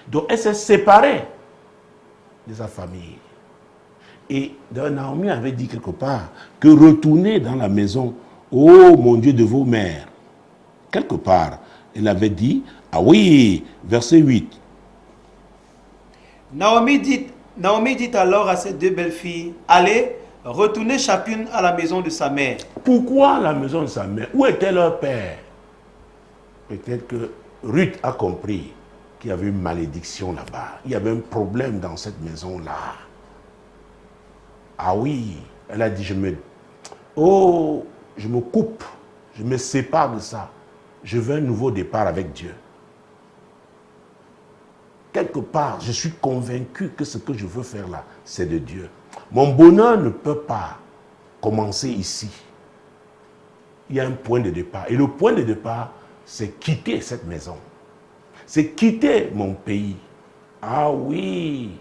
Donc elle s'est séparée de sa famille. Et Naomi avait dit quelque part que retourner dans la maison, oh mon Dieu de vos mères. Quelque part, elle avait dit, ah oui, verset 8. Naomi dit alors à ses 2 belles-filles, allez, retournez chacune à la maison de sa mère. Pourquoi la maison de sa mère? Où était leur père? Peut-être que Ruth a compris qu'il y avait une malédiction là-bas. Il y avait un problème dans cette maison-là. Ah oui, elle a dit, je me coupe, je me sépare de ça. Je veux un nouveau départ avec Dieu. Quelque part, je suis convaincu que ce que je veux faire là, c'est de Dieu. Mon bonheur ne peut pas commencer ici. Il y a un point de départ. Et le point de départ, c'est quitter cette maison. C'est quitter mon pays. Ah oui.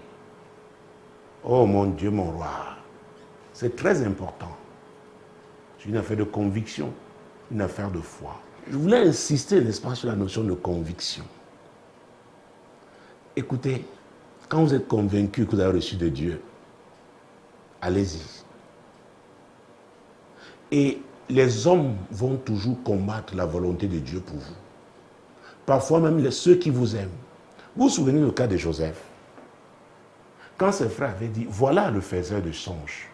Oh mon Dieu, mon roi. C'est très important. C'est une affaire de conviction, une affaire de foi. Je voulais insister, n'est-ce pas, sur la notion de conviction. Écoutez, quand vous êtes convaincu que vous avez reçu de Dieu, allez-y. Et les hommes vont toujours combattre la volonté de Dieu pour vous. Parfois même ceux qui vous aiment. Vous vous souvenez du cas de Joseph? Quand ses frères avaient dit, voilà le faiseur de songes.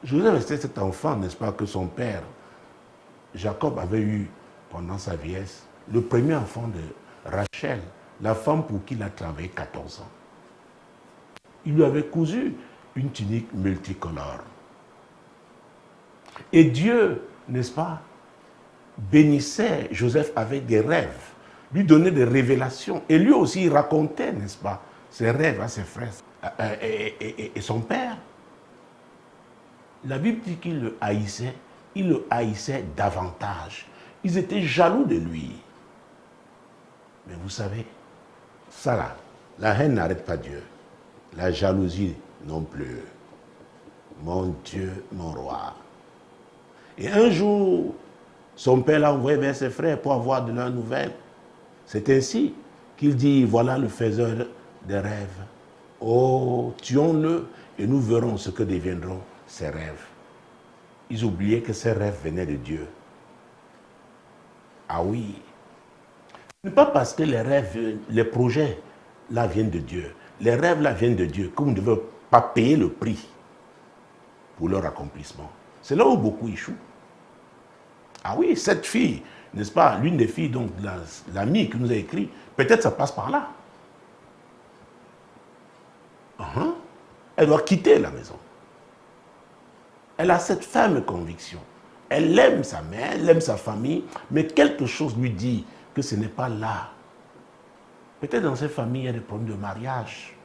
Joseph était cet enfant, n'est-ce pas, que son père, Jacob, avait eu pendant sa vieillesse, le premier enfant de Rachel, la femme pour qui il a travaillé 14 ans. Il lui avait cousu une tunique multicolore. Et Dieu, n'est-ce pas, bénissait Joseph avec des rêves, lui donnait des révélations. Et lui aussi, il racontait, n'est-ce pas, ses rêves à ses frères et son père. La Bible dit qu'il le haïssait davantage. Ils étaient jaloux de lui. Mais vous savez, ça là, la haine n'arrête pas Dieu. La jalousie non plus. Mon Dieu, mon roi. Et un jour, son père l'a envoyé vers ses frères pour avoir de leurs nouvelles. C'est ainsi qu'il dit, voilà le faiseur des rêves. Oh, tuons-le et nous verrons ce que deviendront ses rêves. Ils oubliaient que ces rêves venaient de Dieu. Ah oui. Ce n'est pas parce que les rêves, les projets là viennent de Dieu. Les rêves là viennent de Dieu que vous ne devez pas payer le prix pour leur accomplissement. C'est là où beaucoup échouent. Ah oui, cette fille, n'est-ce pas, l'une des filles, donc l'amie qui nous a écrit, peut-être ça passe par là. Elle doit quitter la maison. Elle a cette ferme conviction. Elle aime sa mère, elle aime sa famille, mais quelque chose lui dit que ce n'est pas là. Peut-être dans cette famille, il y a des problèmes de mariage.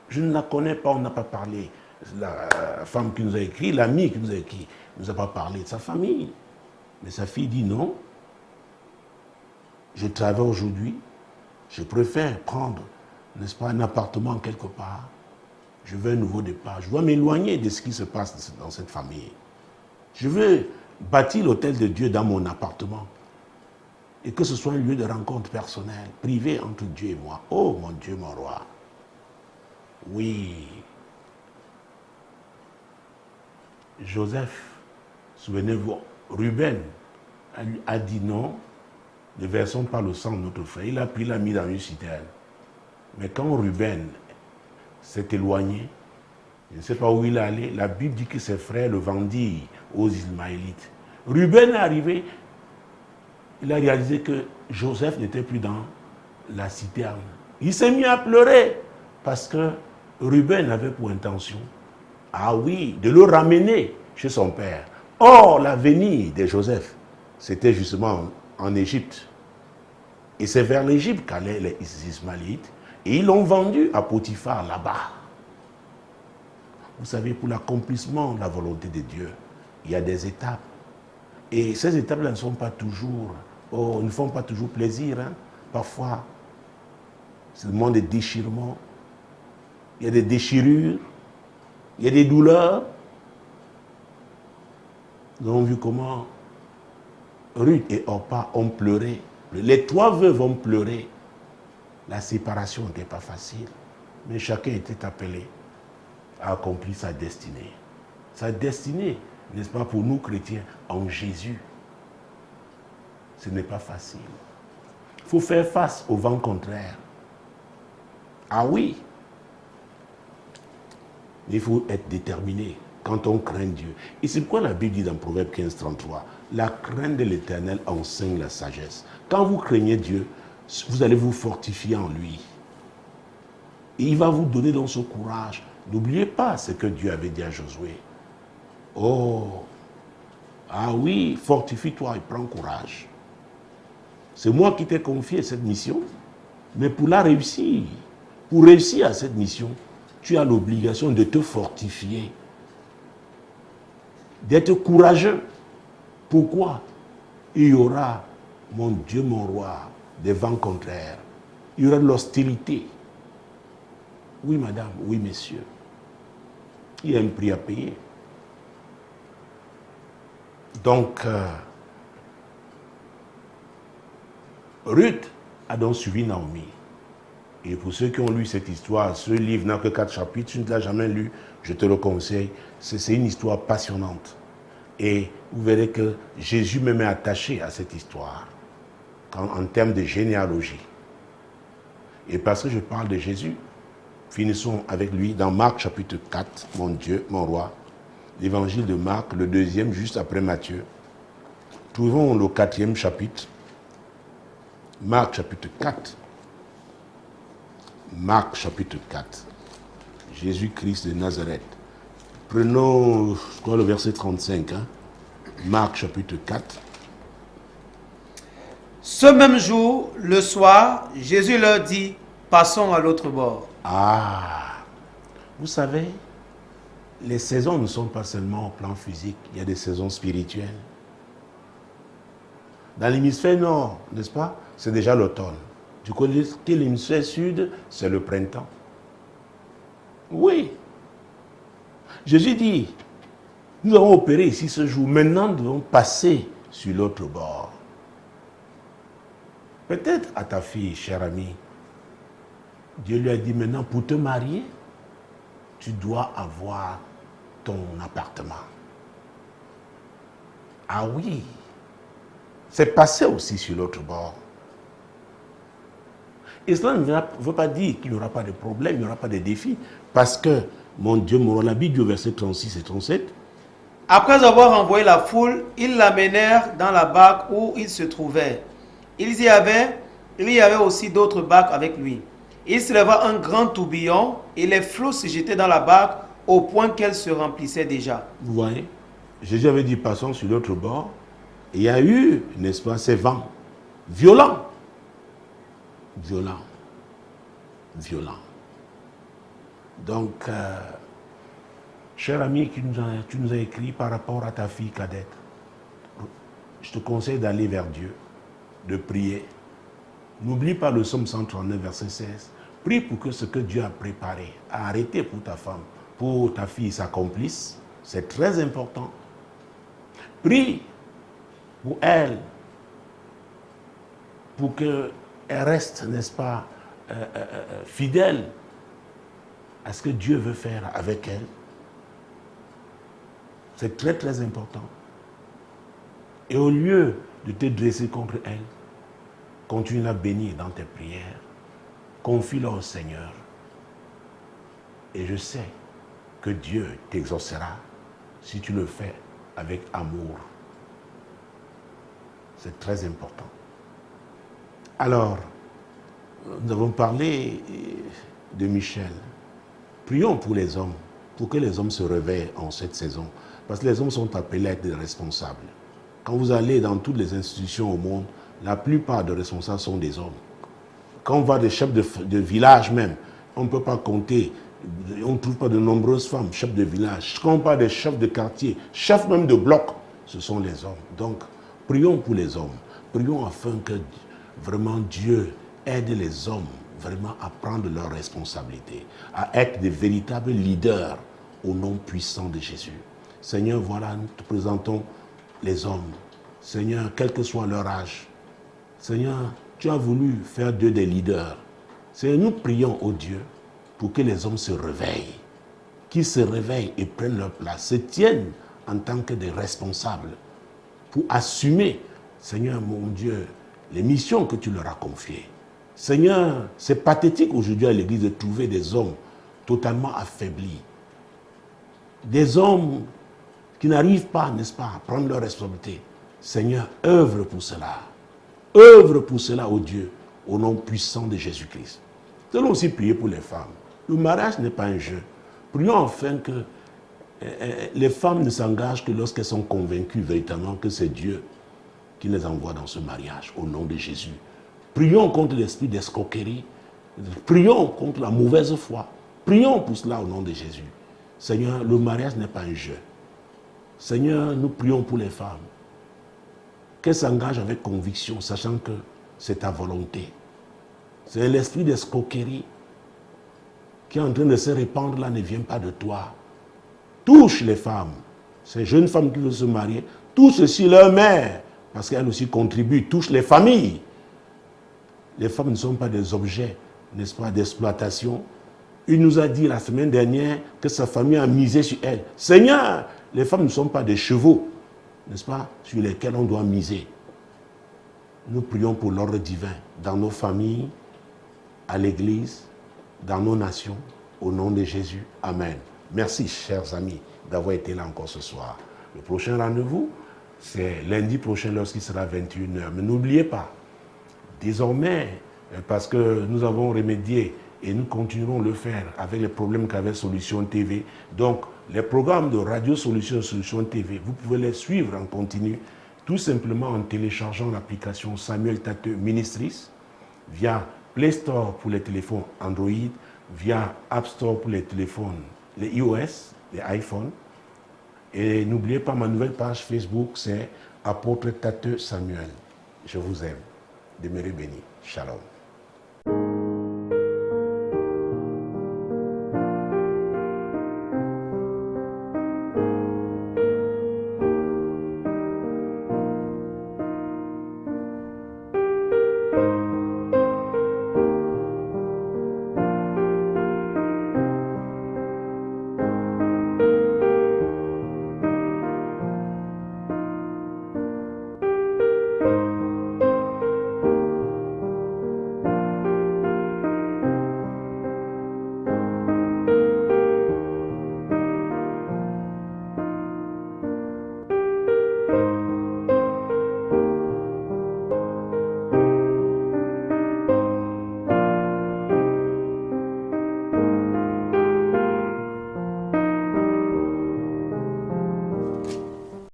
Je ne la connais pas, on n'a pas parlé. La femme qui nous a écrit, l'amie qui nous a écrit, ne nous a pas parlé de sa famille. Mais sa fille dit non. Je travaille aujourd'hui, je préfère prendre, n'est-ce pas, un appartement quelque part. Je veux un nouveau départ. Je dois m'éloigner de ce qui se passe dans cette famille. Je veux bâtir l'hôtel de Dieu dans mon appartement. Et que ce soit un lieu de rencontre personnelle, privé entre Dieu et moi. Oh mon Dieu, mon roi. Oui. Joseph, souvenez-vous, Ruben a dit non, ne versons pas le sang de notre frère. Il a pris, l'a mis dans une citerne. Mais quand Ruben s'est éloigné, je ne sais pas où il est allé, la Bible dit que ses frères le vendirent aux Ismaélites. Ruben est arrivé, il a réalisé que Joseph n'était plus dans la citerne. Il s'est mis à pleurer parce que Ruben avait pour intention, ah oui, de le ramener chez son père. Or, l'avenir de Joseph, c'était justement en Égypte. Et c'est vers l'Égypte qu'allaient les Ismaélites. Et ils l'ont vendu à Potiphar là-bas. Vous savez, pour l'accomplissement de la volonté de Dieu, il y a des étapes. Et ces étapes-là ne sont pas toujours, ne font pas toujours plaisir. Hein. Parfois, c'est le moment des déchirements. Il y a des déchirures. Il y a des douleurs. Nous avons vu comment Ruth et Orpa ont pleuré. Les 3 veuves ont pleuré. La séparation n'était pas facile. Mais chacun était appelé à accomplir sa destinée. Sa destinée, n'est-ce pas, pour nous chrétiens, en Jésus. Ce n'est pas facile. Il faut faire face au vent contraire. Ah oui. Il faut être déterminé quand on craint Dieu. Et c'est pourquoi la Bible dit dans Proverbe 15, 33, la crainte de l'Éternel enseigne la sagesse. Quand vous craignez Dieu, vous allez vous fortifier en lui. Et il va vous donner dans ce courage. N'oubliez pas ce que Dieu avait dit à Josué. Oh, ah oui, fortifie-toi et prends courage. C'est moi qui t'ai confié cette mission, mais pour la réussir, pour réussir à cette mission, tu as l'obligation de te fortifier, d'être courageux. Pourquoi? Il y aura, mon Dieu, mon roi, des vents contraires. Il y aura de l'hostilité. Oui, madame, oui, messieurs. Il y a un prix à payer. Donc, Ruth a donc suivi Naomi. Et pour ceux qui ont lu cette histoire, ce livre n'a que 4 chapitres, tu ne l'as jamais lu, je te le conseille. C'est une histoire passionnante. Et vous verrez que Jésus me met attaché à cette histoire, en termes de généalogie. Et parce que je parle de Jésus, finissons avec lui dans Marc chapitre 4, mon Dieu, mon roi. L'évangile de Marc, le 2e, juste après Matthieu. Trouvons le 4e chapitre. Marc chapitre 4. Marc chapitre 4. Jésus-Christ de Nazareth. Prenons, je crois, le verset 35. Hein. Marc chapitre 4. Ce même jour, le soir, Jésus leur dit, passons à l'autre bord. Ah, vous savez, les saisons ne sont pas seulement au plan physique, il y a des saisons spirituelles. Dans l'hémisphère nord, n'est-ce pas, c'est déjà l'automne. Du côté de l'hémisphère sud, c'est le printemps. Oui. Jésus dit, nous avons opéré ici ce jour, maintenant nous devons passer sur l'autre bord. Peut-être à ta fille, cher ami, Dieu lui a dit maintenant, pour te marier, tu dois avoir ton appartement. Ah oui, c'est passer aussi sur l'autre bord. Et cela ne veut pas dire qu'il n'y aura pas de problème, il n'y aura pas de défis. Parce que, mon Dieu, la Bible du verset 36 et 37. Après avoir envoyé la foule, ils l'amenèrent dans la barque où il se trouvait. Il y avait aussi d'autres barques avec lui. Il se leva un grand tourbillon et les flots se jetaient dans la barque au point qu'elle se remplissait déjà. Vous voyez, Jésus avait dit passons sur l'autre bord. Et il y a eu, n'est-ce pas, ces vents violents. Violent. Donc, cher ami qui tu nous as écrit par rapport à ta fille cadette, je te conseille d'aller vers Dieu, de prier. N'oublie pas le psaume 139, verset 16. Prie pour que ce que Dieu a préparé, a arrêté pour ta femme, pour ta fille s'accomplisse. C'est très important. Prie pour elle, pour qu'elle reste, n'est-ce pas, fidèle à ce que Dieu veut faire avec elle. C'est très très important. Et au lieu de te dresser contre elle, continue à bénir dans tes prières. Confie-le au Seigneur. Et je sais que Dieu t'exaucera si tu le fais avec amour. C'est très important. Alors, nous avons parlé de Michel. Prions pour les hommes, pour que les hommes se réveillent en cette saison. Parce que les hommes sont appelés à être des responsables. Quand vous allez dans toutes les institutions au monde, la plupart des responsables sont des hommes. Quand on va des chefs de village même, on ne peut pas compter On ne trouve pas de nombreuses femmes, chefs de village. Quand on parle des chefs de quartier, chefs même de bloc, ce sont les hommes. Donc, prions pour les hommes. Prions afin que vraiment Dieu aide les hommes vraiment à prendre leurs responsabilités, à être des véritables leaders au nom puissant de Jésus. Seigneur, voilà, nous te présentons les hommes. Seigneur, quel que soit leur âge, Seigneur, tu as voulu faire d'eux des leaders. Seigneur, nous prions, ô Dieu, pour que les hommes se réveillent, qu'ils se réveillent et prennent leur place, se tiennent en tant que des responsables pour assumer, Seigneur mon Dieu, les missions que tu leur as confiées. Seigneur, c'est pathétique aujourd'hui à l'Église de trouver des hommes totalement affaiblis, des hommes qui n'arrivent pas, n'est-ce pas, à prendre leurs responsabilités. Seigneur, œuvre pour cela. Œuvre pour cela, ô Dieu, au nom puissant de Jésus-Christ. Nous allons aussi prier pour les femmes. Le mariage n'est pas un jeu. Prions afin que les femmes ne s'engagent que lorsqu'elles sont convaincues véritablement que c'est Dieu qui les envoie dans ce mariage, au nom de Jésus. Prions contre l'esprit d'escroquerie. Prions contre la mauvaise foi. Prions pour cela au nom de Jésus. Seigneur, le mariage n'est pas un jeu. Seigneur, nous prions pour les femmes. Qu'elles s'engagent avec conviction, sachant que c'est ta volonté. C'est l'esprit d'escroquerie qui est en train de se répandre là, ne vient pas de toi. Touche les femmes, ces jeunes femmes qui veulent se marier, touche aussi leur mère, parce qu'elles aussi contribuent, touche les familles. Les femmes ne sont pas des objets, n'est-ce pas, d'exploitation. Il nous a dit la semaine dernière que sa famille a misé sur elle. Seigneur, les femmes ne sont pas des chevaux, n'est-ce pas, sur lesquels on doit miser. Nous prions pour l'ordre divin dans nos familles, à l'église, dans nos nations, au nom de Jésus. Amen. Merci, chers amis, d'avoir été là encore ce soir. Le prochain rendez-vous, c'est lundi prochain lorsqu'il sera 21h. Mais n'oubliez pas, désormais, parce que nous avons remédié et nous continuerons à le faire avec les problèmes qu'avait Solution TV. Donc, les programmes de Radio Solution TV, vous pouvez les suivre en continu, tout simplement en téléchargeant l'application Samuel Tateux Ministries via Play Store pour les téléphones Android, via App Store pour les téléphones, les iOS, les iPhones. Et n'oubliez pas ma nouvelle page Facebook, c'est Apôtre Tateux Samuel. Je vous aime. Demeurez bénis. Shalom.